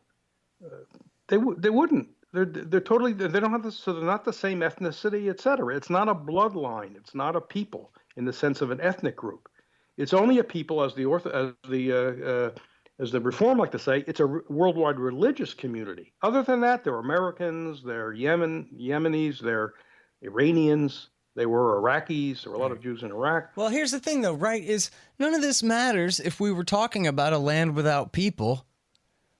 They wouldn't. They don't have this, so they're not the same ethnicity, et cetera. It's not a bloodline. It's not a people in the sense of an ethnic group. It's only a people, as the Reform like to say, it's a worldwide religious community. Other than that, they're Americans, they're Yemenis, they're Iranians, they were Iraqis. There were a lot of Jews in Iraq. Well, here's the thing, though, right, is none of this matters if we were talking about a land without people,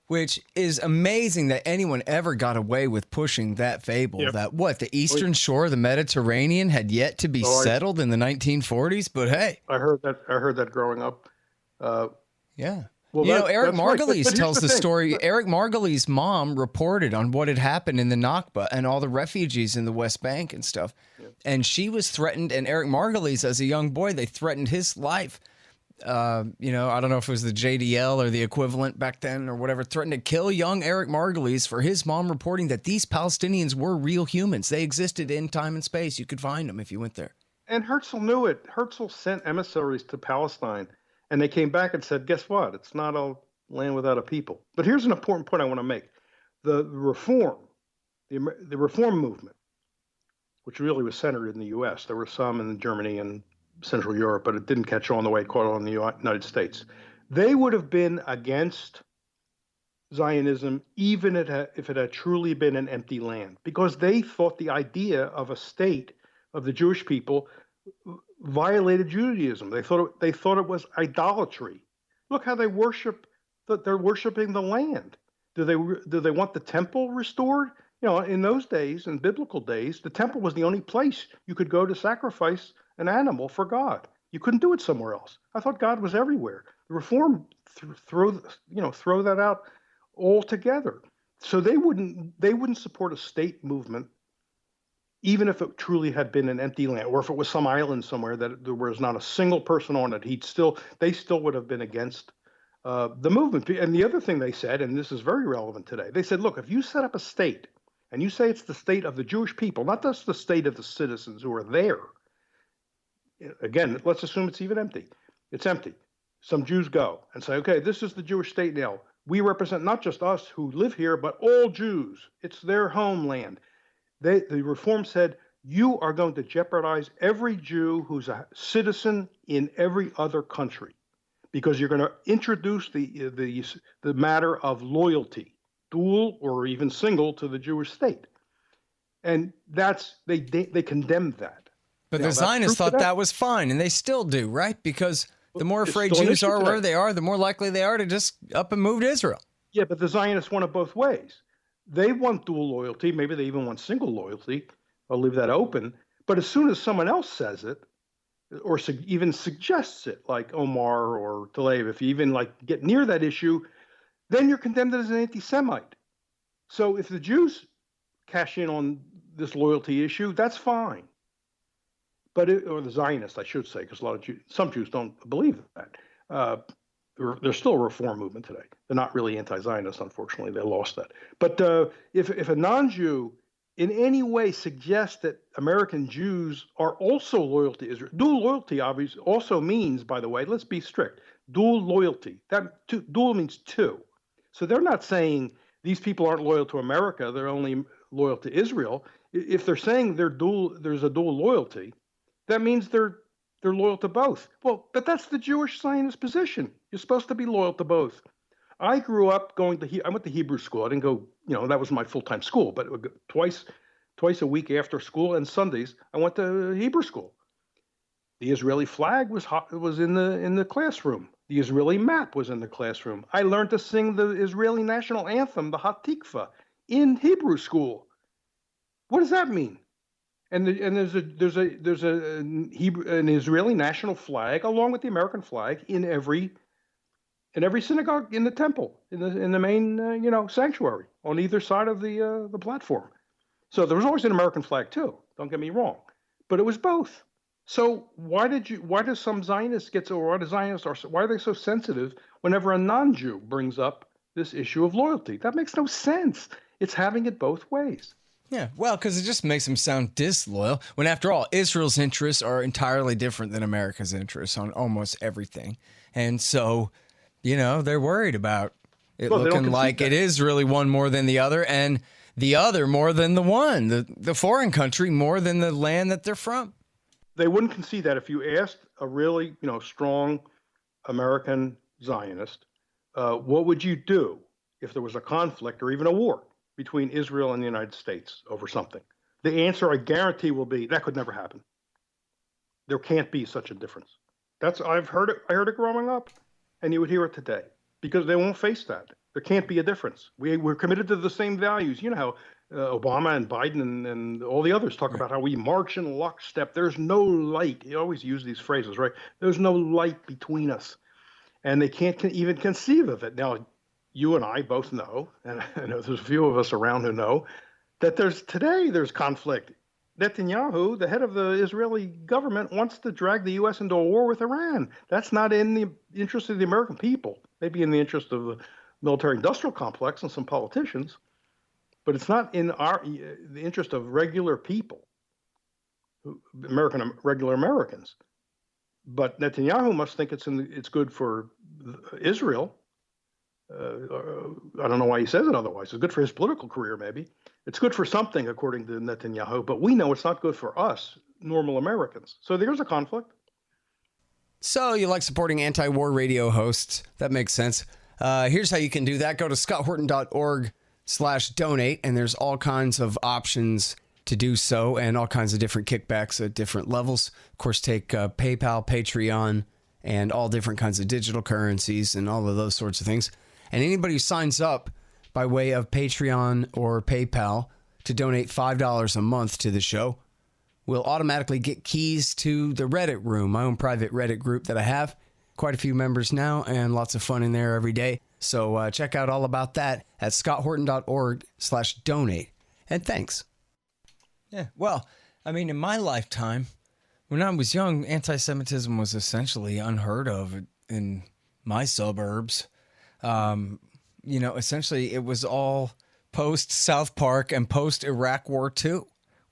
which is amazing that anyone ever got away with pushing that fable, that the eastern shore of the Mediterranean had yet to be settled in the 1940s, but hey. I heard that growing up. Yeah. Well, Eric Margulies tells the story. Eric Margulies' mom reported on what had happened in the Nakba and all the refugees in the West Bank and stuff. Yeah. And she was threatened, and Eric Margulies, as a young boy, they threatened his life. I don't know if it was the JDL or the equivalent back then or whatever, threatened to kill young Eric Margulies for his mom reporting that these Palestinians were real humans. They existed in time and space. You could find them if you went there. And Herzl knew it. Herzl sent emissaries to Palestine. And they came back and said, guess what? It's not a land without a people. But here's an important point I want to make. The reform movement, which really was centered in the U.S. There were some in Germany and Central Europe, but it didn't catch on the way it caught on in the United States. They would have been against Zionism even if it had truly been an empty land, because they thought the idea of a state of the Jewish people violated Judaism. They thought it was idolatry. Look how they worship. They're worshiping the land. Do they want the temple restored? You know, in those days, in biblical days, the temple was the only place you could go to sacrifice an animal for God. You couldn't do it somewhere else. I thought God was everywhere. The Reform throw that out altogether. So they wouldn't support a state movement, even if it truly had been an empty land, or if it was some island somewhere that there was not a single person on it. They still would have been against the movement. And the other thing they said, and this is very relevant today, they said, look, if you set up a state and you say it's the state of the Jewish people, not just the state of the citizens who are there. Again, let's assume it's even empty. It's empty. Some Jews go and say, okay, this is the Jewish state now. We represent not just us who live here, but all Jews. It's their homeland. The Reform said, you are going to jeopardize every Jew who's a citizen in every other country, because you're going to introduce the matter of loyalty, dual or even single, to the Jewish state. And they condemned that. But the Zionists thought that was fine, and they still do, right? Because the more afraid Jews are where they are, the more likely they are to just up and move to Israel. Yeah, but the Zionists want it both ways. They want dual loyalty. Maybe they even want single loyalty. I'll leave that open. But as soon as someone else says it, or even suggests it, like Omar or Tlaib, if you even get near that issue, then you're condemned as an anti-Semite. So if the Jews cash in on this loyalty issue, that's fine. Or the Zionists, I should say, because some Jews don't believe that. There's still a reform movement today. They're not really anti-Zionist, unfortunately. They lost that. But if a non-Jew in any way suggests that American Jews are also loyal to Israel, dual loyalty obviously also means, by the way, let's be strict, dual loyalty. Dual means two. So they're not saying these people aren't loyal to America, they're only loyal to Israel. If they're saying there's a dual loyalty, that means they're loyal to both. Well, but that's the Jewish Zionist position. You're supposed to be loyal to both. I grew up I went to Hebrew school. I didn't go, that was my full-time school, but twice a week after school and Sundays, I went to Hebrew school. The Israeli flag was in the classroom. The Israeli map was in the classroom. I learned to sing the Israeli national anthem, the Hatikva, in Hebrew school. What does that mean? And there's an Israeli national flag along with the American flag in every synagogue, in the temple, in the main sanctuary on either side of the platform. So there was always an American flag too. Don't get me wrong, but it was both. So why do some Zionists why are they so sensitive whenever a non-Jew brings up this issue of loyalty? That makes no sense. It's having it both ways. Yeah, well, because it just makes them sound disloyal, when after all, Israel's interests are entirely different than America's interests on almost everything. And so, they're worried about it looking like it is really one more than the other, and the other more than the one, the foreign country more than the land that they're from. They wouldn't concede that if you asked a really, strong American Zionist, what would you do if there was a conflict or even a war between Israel and the United States over something? The answer, I guarantee, will be that could never happen. There can't be such a difference. I heard it growing up, and you would hear it today, because they won't face that. There can't be a difference. We're committed to the same values. You know how Obama and Biden and all the others talk about how we march in lockstep. There's no light. You always use these phrases, right? There's no light between us. And they can't even conceive of it. Now, you and I both know, and I know there's a few of us around who know, that there's conflict. Netanyahu, the head of the Israeli government, wants to drag the U.S. into a war with Iran. That's not in the interest of the American people. Maybe in the interest of the military-industrial complex and some politicians, but it's not in the interest of regular people, regular Americans. But Netanyahu must think it's good for Israel. I don't know why he says it otherwise. It's good for his political career, maybe. It's good for something, according to Netanyahu, but we know it's not good for us, normal Americans. So there's a conflict. So you like supporting anti-war radio hosts. That makes sense. Here's how you can do that. Go to scotthorton.org/donate, and there's all kinds of options to do so and all kinds of different kickbacks at different levels. Of course, take PayPal, Patreon, and all different kinds of digital currencies and all of those sorts of things. And anybody who signs up by way of Patreon or PayPal to donate $5 a month to the show will automatically get keys to the Reddit room, my own private Reddit group that I have. Quite a few members now and lots of fun in there every day. So check out all about that at scotthorton.org/donate. And thanks. Yeah, well, I mean, in my lifetime, when I was young, anti-Semitism was essentially unheard of in my suburbs. Essentially it was all post-South Park and post-Iraq War II,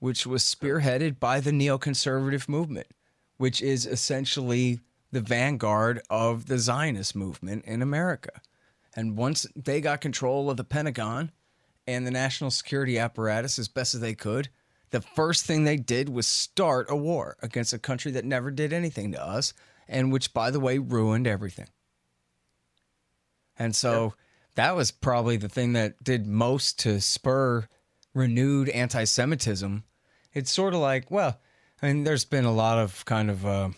which was spearheaded by the neoconservative movement, which is essentially the vanguard of the Zionist movement in America. And once they got control of the Pentagon and the national security apparatus as best as they could, the first thing they did was start a war against a country that never did anything to us, and which, by the way, ruined everything. And so that was probably the thing that did most to spur renewed anti-Semitism. It's sort of like, well, I mean, there's been a lot of kind of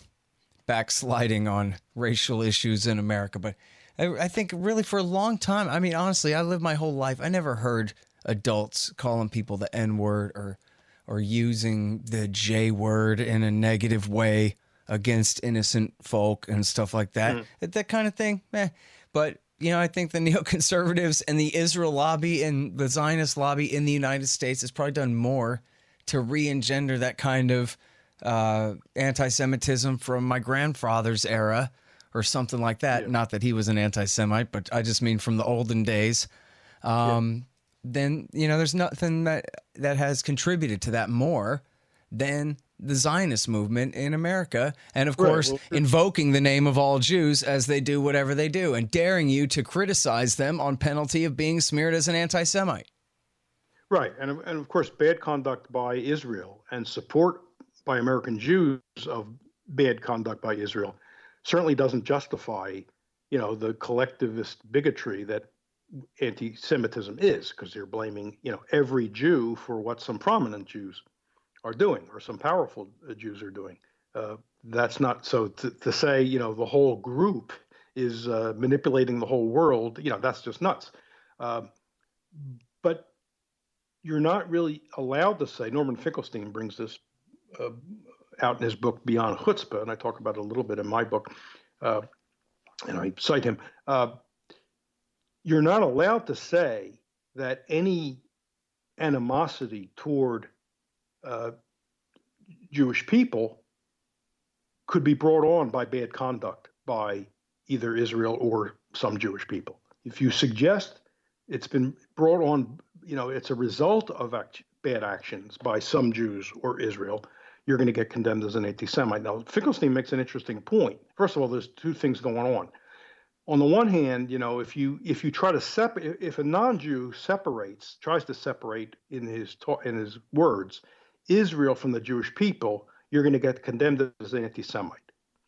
backsliding on racial issues in America, but I think really for a long time, I mean, honestly, I lived my whole life, I never heard adults calling people the N-word or using the J-word in a negative way against innocent folk and stuff like that. That kind of thing, But, I think the neoconservatives and the Israel lobby and the Zionist lobby in the United States has probably done more to re-engender that kind of anti-Semitism from my grandfather's era or something like that. Yeah. Not that he was an anti-Semite, but I just mean from the olden days. Then, there's nothing that has contributed to that more than the Zionist movement in America. And of course, invoking the name of all Jews as they do whatever they do and daring you to criticize them on penalty of being smeared as an anti-Semite. Right. And of course, bad conduct by Israel and support by American Jews of bad conduct by Israel certainly doesn't justify, the collectivist bigotry that anti-Semitism is, because they're blaming, every Jew for what some prominent Jews are doing or some powerful Jews are doing. That's not so to say, the whole group is manipulating the whole world, that's just nuts. But you're not really allowed to say, Norman Finkelstein brings this out in his book Beyond Chutzpah, and I talk about it a little bit in my book, and I cite him. You're not allowed to say that any animosity toward Jewish people could be brought on by bad conduct by either Israel or some Jewish people. If you suggest it's been brought on, it's a result of bad actions by some Jews or Israel, you're going to get condemned as an anti-Semite. Now, Finkelstein makes an interesting point. First of all, there's two things going on. On the one hand, if you try to separate, if a non-Jew tries to separate in his words Israel from the Jewish people, you're going to get condemned as an anti-Semite.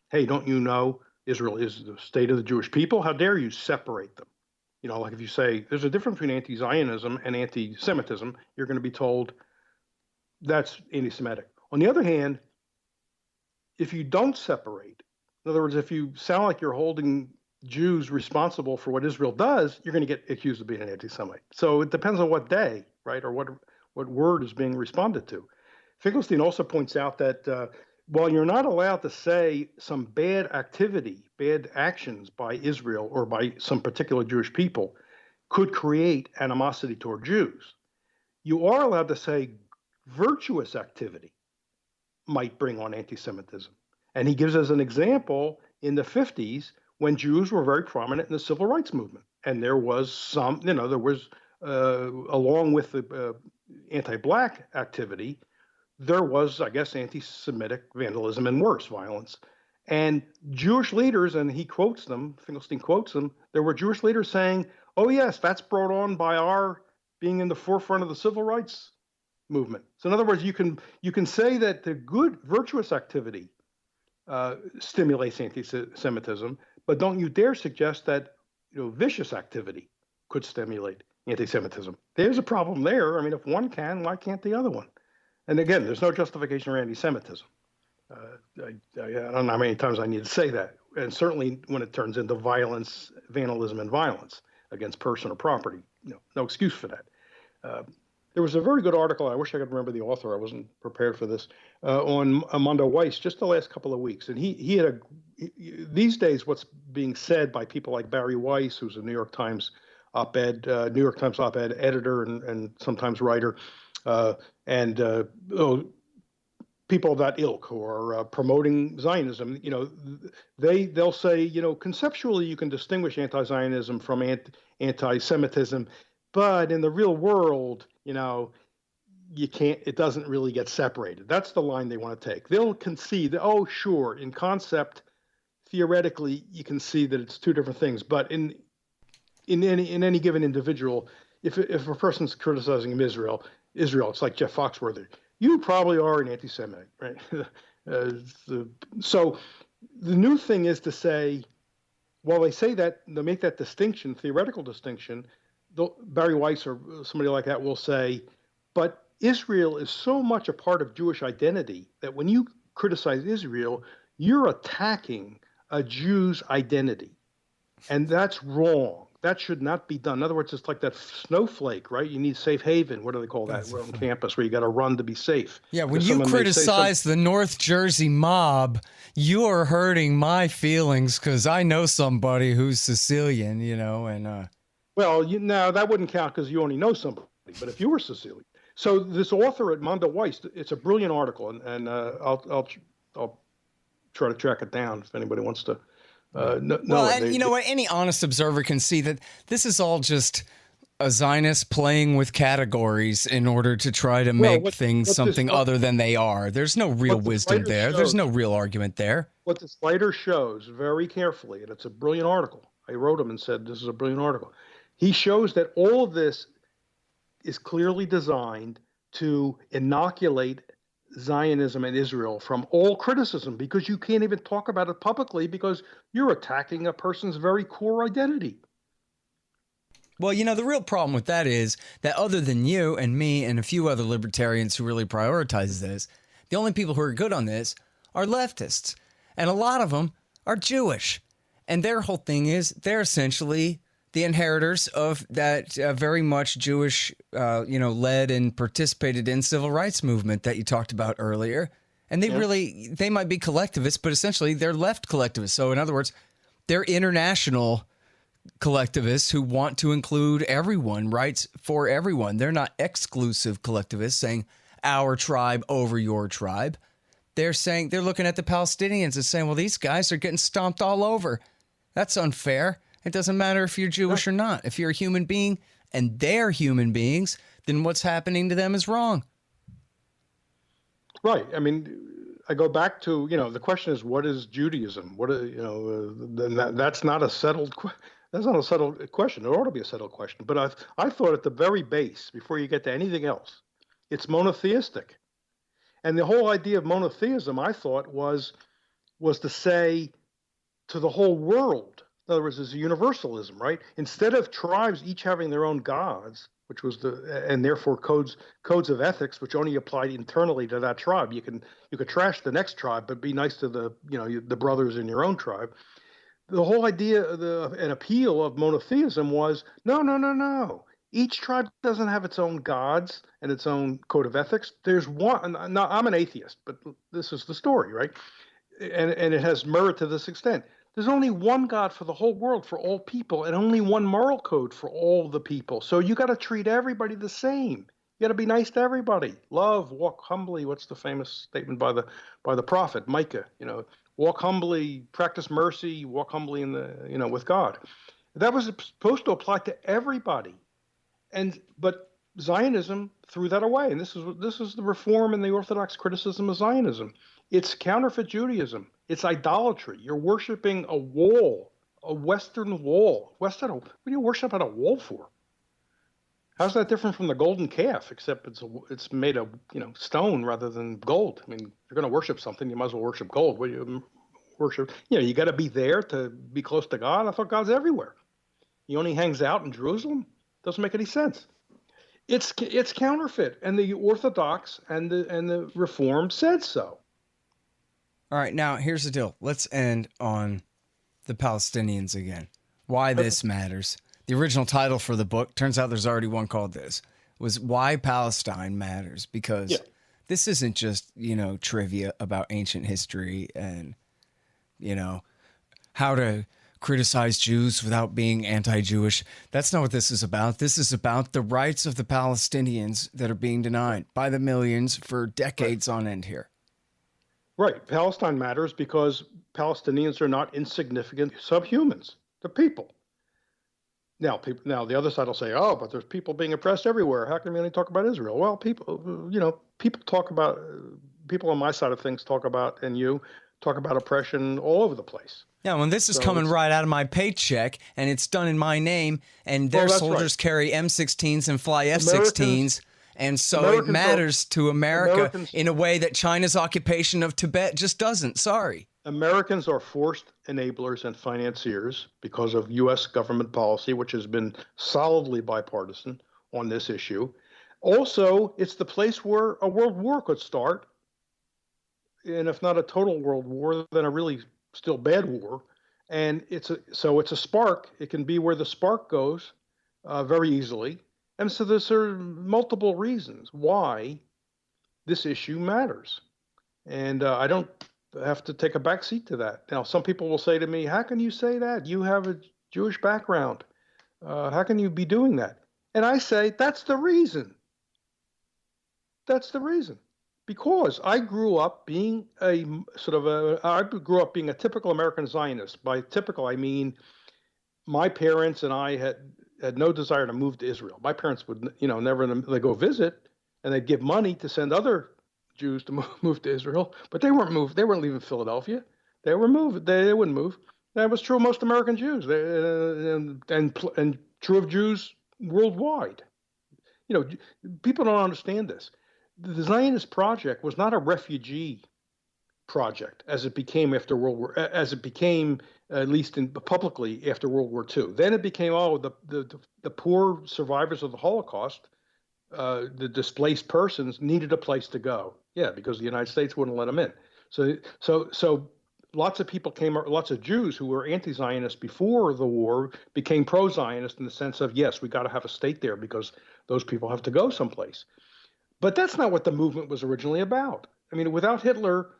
Hey, don't you know Israel is the state of the Jewish people? How dare you separate them? Like if you say there's a difference between anti-Zionism and anti-Semitism, you're going to be told that's anti-Semitic. On the other hand, if you don't separate, in other words, if you sound like you're holding Jews responsible for what Israel does, you're going to get accused of being an anti-Semite. So it depends on what day, right, or what word is being responded to. Finkelstein also points out that while you're not allowed to say some bad activity, bad actions by Israel or by some particular Jewish people could create animosity toward Jews, you are allowed to say virtuous activity might bring on anti-Semitism. And he gives us an example in the 50s when Jews were very prominent in the civil rights movement. And there was some, along with the anti-Black activity, there was, I guess, anti-Semitic vandalism and worse violence. And Jewish leaders, and he quotes them, Finkelstein quotes them, there were Jewish leaders saying, oh yes, that's brought on by our being in the forefront of the civil rights movement. So in other words, you can say that the good, virtuous activity stimulates anti-Semitism, but don't you dare suggest that vicious activity could stimulate anti-Semitism. There's a problem there. I mean, if one can, why can't the other one? And again, there's no justification for anti-Semitism. I don't know how many times I need to say that. And certainly when it turns into violence, vandalism, and violence against person or property, no excuse for that. There was a very good article. I wish I could remember the author. I wasn't prepared for this on Armando Weiss just the last couple of weeks, and he had these days what's being said by people like Barry Weiss, who's a New York Times op-ed editor and sometimes writer, and people of that ilk who are promoting Zionism. They'll say, conceptually you can distinguish anti-Zionism from anti-Semitism, but in the real world, you can't. It doesn't really get separated. That's the line they want to take. They'll concede that, oh, sure, in concept, theoretically, you can see that it's two different things, but in any given individual, if a person's criticizing Israel, it's like Jeff Foxworthy. You probably are an anti-Semite, right? So the new thing is to say, while they say that, they make that distinction, theoretical distinction, Barry Weiss or somebody like that will say, but Israel is so much a part of Jewish identity that when you criticize Israel, you're attacking a Jew's identity. And that's wrong. That should not be done. In other words, it's like that snowflake, right? You need safe haven. What do they call that? We're on campus where you got to run to be safe. Yeah, when you criticize the North Jersey mob, you're hurting my feelings because I know somebody who's Sicilian, and... Well, now that wouldn't count because you only know somebody. But if you were Sicilian. So this author at Armando Weiss, it's a brilliant article, and I'll try to track it down if anybody wants to. You know what? Any honest observer can see that this is all just a Zionist playing with categories in order to try to make things something other than they are. There's no real wisdom there. There's no real argument there. What this writer shows very carefully, and it's a brilliant article. I wrote him and said, this is a brilliant article. He shows that all of this is clearly designed to inoculate Zionism and Israel from all criticism, because you can't even talk about it publicly because you're attacking a person's very core identity. Well, the real problem with that is that other than you and me and a few other libertarians who really prioritize this, the only people who are good on this are leftists. And a lot of them are Jewish. And their whole thing is they're essentially the inheritors of that very much Jewish, led and participated in civil rights movement that you talked about earlier. And they might be collectivists, but essentially they're left collectivists. So in other words, they're international collectivists who want to include everyone, rights for everyone. They're not exclusive collectivists saying our tribe over your tribe. They're saying, they're looking at the Palestinians and saying, well, these guys are getting stomped all over. That's unfair. It doesn't matter if you're Jewish or not. If you're a human being and they're human beings, then what's happening to them is wrong. Right. I mean, I go back to, the question is, what is Judaism? That's not a settled question. It ought to be a settled question. But I thought at the very base, before you get to anything else, it's monotheistic. And the whole idea of monotheism, I thought, was to say to the whole world, in other words, is universalism, right? Instead of tribes each having their own gods, which was and therefore codes of ethics, which only applied internally to that tribe. You could trash the next tribe, but be nice to the brothers in your own tribe. The whole idea, an appeal of monotheism was no. Each tribe doesn't have its own gods and its own code of ethics. There's one. Now, I'm an atheist, but this is the story, right? And it has merit to this extent. There's only one God for the whole world, for all people, and only one moral code for all the people. So you got to treat everybody the same. You got to be nice to everybody. Love, walk humbly. What's the famous statement by the prophet Micah? Walk humbly, practice mercy, walk humbly with God. That was supposed to apply to everybody, but Zionism threw that away. And this is the reform and the Orthodox criticism of Zionism. It's counterfeit Judaism. It's idolatry. You're worshiping a wall, a Western wall. What do you worship at a wall for? How's that different from the golden calf? Except it's made of stone rather than gold. I mean, if you're going to worship something, you might as well worship gold. What do you worship? You got to be there to be close to God. I thought God's everywhere. He only hangs out in Jerusalem. Doesn't make any sense. It's counterfeit, and the Orthodox and the Reformed said so. All right, now here's the deal. Let's end on the Palestinians again. Why this matters. The original title for the book, turns out there's already one called this, was Why Palestine Matters. Because this isn't just, trivia about ancient history and, how to criticize Jews without being anti-Jewish. That's not what this is about. This is about the rights of the Palestinians that are being denied by the millions for decades on end here. Right. Palestine matters because Palestinians are not insignificant subhumans. They're people. Now, the other side will say, "Oh, but there's people being oppressed everywhere. How can we only talk about Israel?" Well, people talk about, people on my side of things talk about, and you talk about oppression all over the place. Yeah, when this is coming right out of my paycheck, and it's done in my name, and their soldiers carry M16s and fly F-16s, and so it matters to America in a way that China's occupation of Tibet just doesn't. Sorry. Americans are forced enablers and financiers because of U.S. government policy, which has been solidly bipartisan on this issue. Also, it's the place where a world war could start, and if not a total world war, then a really still bad war. And it's a spark. It can be where the spark goes very easily. And so there are multiple reasons why this issue matters. And I don't have to take a back seat to that. Now, some people will say to me, "How can you say that? You have a Jewish background. How can you be doing that?" And I say, that's the reason. That's the reason. Because I grew up being a typical American Zionist. By typical, I mean my parents and I had no desire to move to Israel. My parents would, never, they go visit, and they'd give money to send other Jews to move to Israel, but they weren't moved. They weren't leaving Philadelphia. They were moved. They wouldn't move. That was true of most American Jews, and true of Jews worldwide. People don't understand this. The Zionist project was not a refugee project as it became after World War, as it became at least publicly after World War II. Then it became the poor survivors of the Holocaust, the displaced persons needed a place to go. Yeah, because the United States wouldn't let them in. So lots of people lots of Jews who were anti-Zionist before the war became pro-Zionist in the sense of, yes, we got to have a state there because those people have to go someplace. But that's not what the movement was originally about. I mean, without Hitler,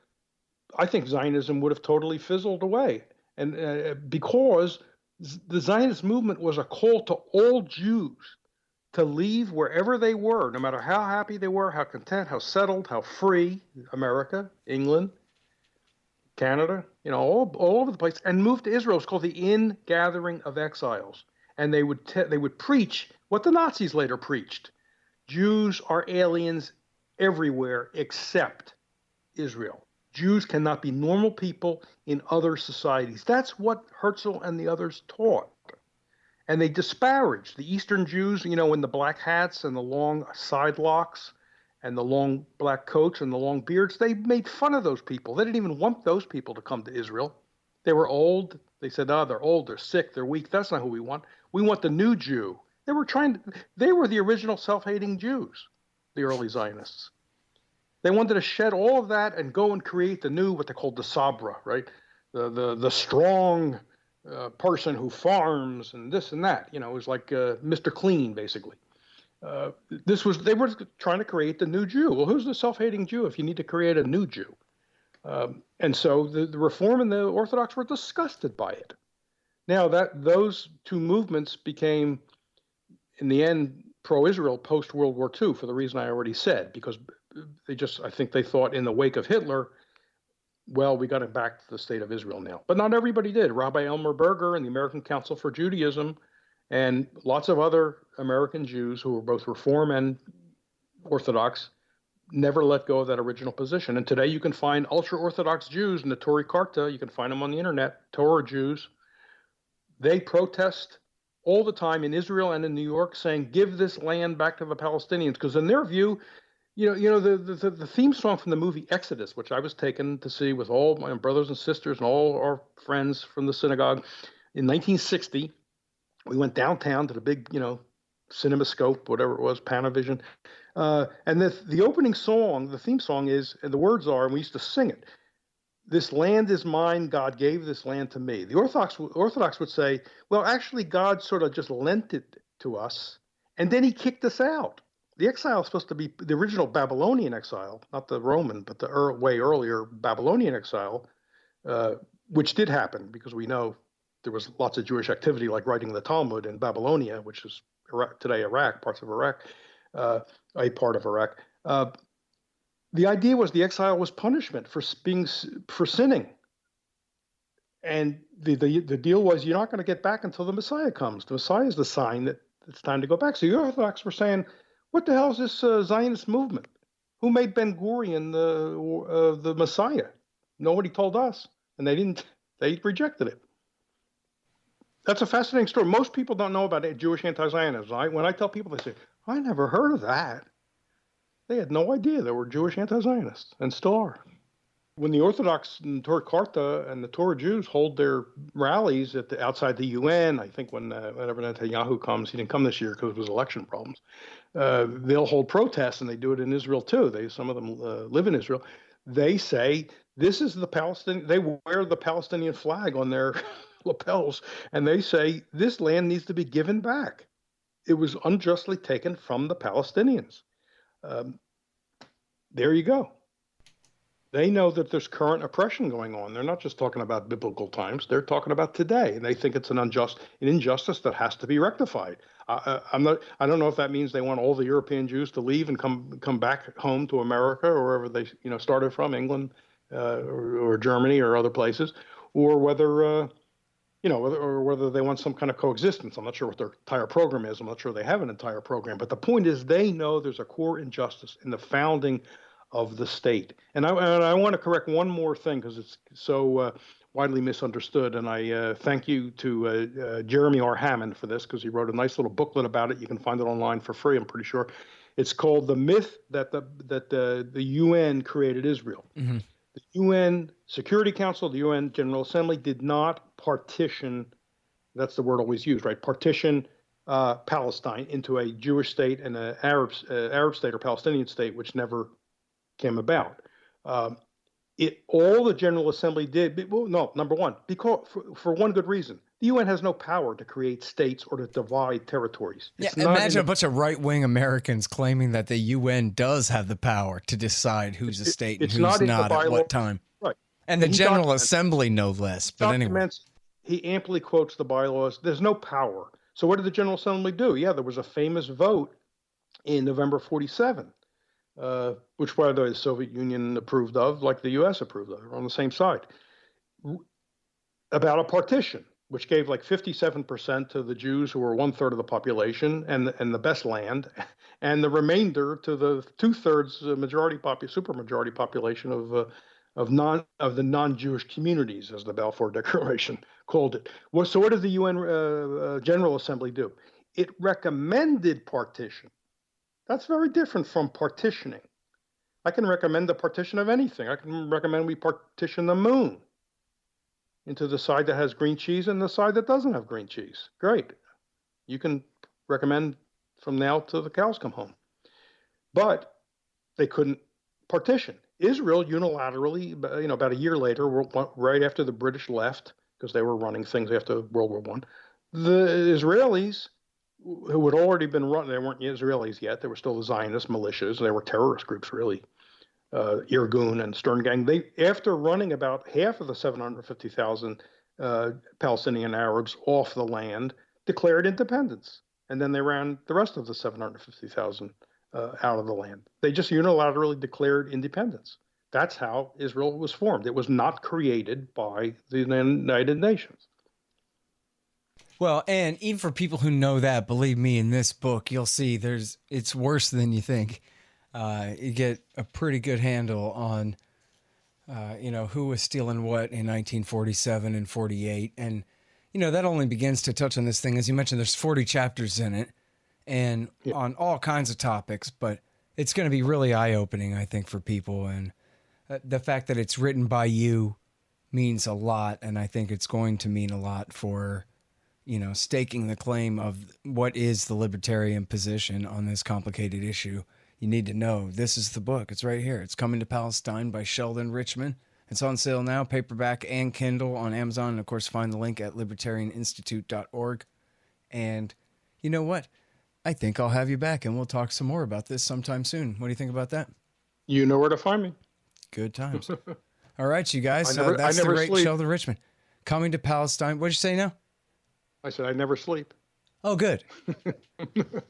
I think Zionism would have totally fizzled away. And because the Zionist movement was a call to all Jews to leave wherever they were, no matter how happy they were, how content, how settled, how free, America, England, Canada, all over the place, and move to Israel. It's called the ingathering of exiles. And they would preach what the Nazis later preached. Jews are aliens everywhere except Israel. Jews cannot be normal people in other societies. That's what Herzl and the others taught. And they disparaged the Eastern Jews, in the black hats and the long side locks and the long black coats and the long beards. They made fun of those people. They didn't even want those people to come to Israel. They were old. They said, they're old, they're sick, they're weak. That's not who we want. We want the new Jew. They were the original self-hating Jews, the early Zionists. They wanted to shed all of that and go and create the new, what they called the Sabra, right? The strong person who farms and this and that. It was like Mr. Clean, basically. They were trying to create the new Jew. Well, who's the self-hating Jew if you need to create a new Jew? And so the Reform and the Orthodox were disgusted by it. Now those two movements became, in the end, pro-Israel post-World War II for the reason I already said, because I think they thought in the wake of Hitler, well, we got it back to the state of Israel now. But not everybody did. Rabbi Elmer Berger and the American Council for Judaism and lots of other American Jews who were both Reform and Orthodox never let go of that original position. And today you can find ultra-Orthodox Jews, Neturei Karta, you can find them on the internet, Torah Jews. They protest all the time in Israel and in New York saying, give this land back to the Palestinians. Because in their view, the theme song from the movie Exodus, which I was taken to see with all my brothers and sisters and all our friends from the synagogue in 1960, we went downtown to the big, CinemaScope, whatever it was, Panavision. And the opening song, the theme song is, and the words are, and we used to sing it, this land is mine. God gave this land to me. The Orthodox would say, well, actually, God sort of just lent it to us, and then he kicked us out. The exile is supposed to be the original Babylonian exile, not the Roman, but the way earlier Babylonian exile, which did happen because we know there was lots of Jewish activity, like writing the Talmud in Babylonia, which is today Iraq, parts of Iraq, a part of Iraq. The idea was the exile was punishment for sinning, and the deal was you're not going to get back until the Messiah comes. The Messiah is the sign that it's time to go back. So the Orthodox were saying, what the hell is this Zionist movement? Who made Ben Gurion the Messiah? Nobody told us, and they didn't. They rejected it. That's a fascinating story. Most people don't know about Jewish anti-Zionism. When I tell people, they say, I never heard of that. They had no idea there were Jewish anti-Zionists, and still are. When the Orthodox and Torah Carta and the Torah Jews hold their rallies outside the UN, I think whenever Netanyahu comes, he didn't come this year because of his election problems, they'll hold protests, and they do it in Israel too. Some of them live in Israel. They say, this is the Palestinian, they wear the Palestinian flag on their lapels, and they say, this land needs to be given back. It was unjustly taken from the Palestinians. There you go. They know that there's current oppression going on. They're not just talking about biblical times. They're talking about today, and they think it's an injustice that has to be rectified. I don't know if that means they want all the European Jews to leave and come back home to America or wherever they started from, England or Germany or other places, or whether whether they want some kind of coexistence. I'm not sure what their entire program is. I'm not sure they have an entire program. But the point is, they know there's a core injustice in the founding of the state. And I want to correct one more thing because it's so widely misunderstood. And I thank you to Jeremy R. Hammond for this, because he wrote a nice little booklet about it. You can find it online for free, I'm pretty sure. It's called The Myth that the UN created Israel. Mm-hmm. The UN Security Council, the UN General Assembly did not partition, that's the word always used, right? Partition Palestine into a Jewish state and an Arab state or Palestinian state, which never came about. All the General Assembly did, number one, because for one good reason. The UN has no power to create states or to divide territories. Imagine a bunch of right-wing Americans claiming that the UN does have the power to decide who's a state and who's not at what time. Right. And the General Assembly, no less. But anyway. He amply quotes the bylaws. There's no power. So what did the General Assembly do? Yeah, there was a famous vote in November 47, which, by the way, the Soviet Union approved of, like the U.S. approved of. They're on the same side. About a partition, which gave like 57% to the Jews, who were 1/3 of the population and the best land, and the remainder to the 2/3 supermajority population of the non-Jewish communities, as the Balfour Declaration called it. Well, so what did the UN General Assembly do? It recommended partition. That's very different from partitioning. I can recommend the partition of anything. I can recommend we partition the moon into the side that has green cheese and the side that doesn't have green cheese. Great. You can recommend from now till the cows come home. But they couldn't partition. Israel unilaterally, about a year later, right after the British left, because they were running things after World War I, the Israelis, who had already been run, they weren't Israelis yet, they were still the Zionist militias, they were terrorist groups, really, Irgun and Stern Gang. They, after running about half of the 750,000 Palestinian Arabs off the land, declared independence. And then they ran the rest of the 750,000 out of the land. They just unilaterally declared independence. That's how Israel was formed. It was not created by the United Nations. Well, and even for people who know that, believe me, in this book, you'll see it's worse than you think. You get a pretty good handle on, who was stealing what in 1947 and 48. And, that only begins to touch on this thing. As you mentioned, there's 40 chapters in it and on all kinds of topics, but it's going to be really eye-opening, I think, for people. And the fact that it's written by you means a lot. And I think it's going to mean a lot for, staking the claim of what is the libertarian position on this complicated issue. You need to know this is the book. It's right here. It's Coming to Palestine by Sheldon Richman. It's on sale now, paperback and Kindle on Amazon. And, of course, find the link at libertarianinstitute.org. And you know what? I think I'll have you back, and we'll talk some more about this sometime soon. What do you think about that? You know where to find me. Good times. All right, you guys. I That's the never great sleep. Sheldon Richman. Coming to Palestine. What'd you say now? I said I never sleep. Oh, good.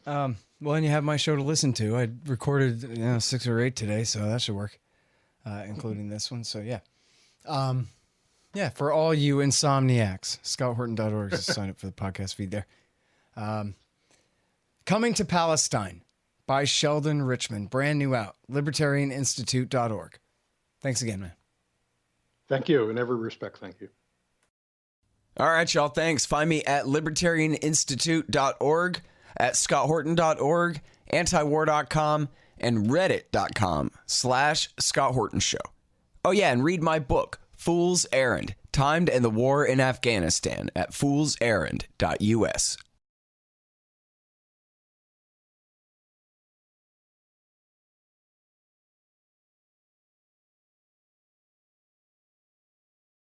Well, and you have my show to listen to. I recorded 6 or 8 today, so that should work, including this one. So, yeah. Yeah, for all you insomniacs, scotthorton.org is to sign up for the podcast feed there. Coming to Palestine by Sheldon Richman. Brand new out. libertarianinstitute.org. Thanks again, man. Thank you. In every respect, thank you. All right, y'all. Thanks. Find me at libertarianinstitute.org, at scotthorton.org, antiwar.com, and reddit.com/Scott Horton Show. Oh, yeah, and read my book, Fool's Errand, Time to End the War in Afghanistan, at foolserrand.us.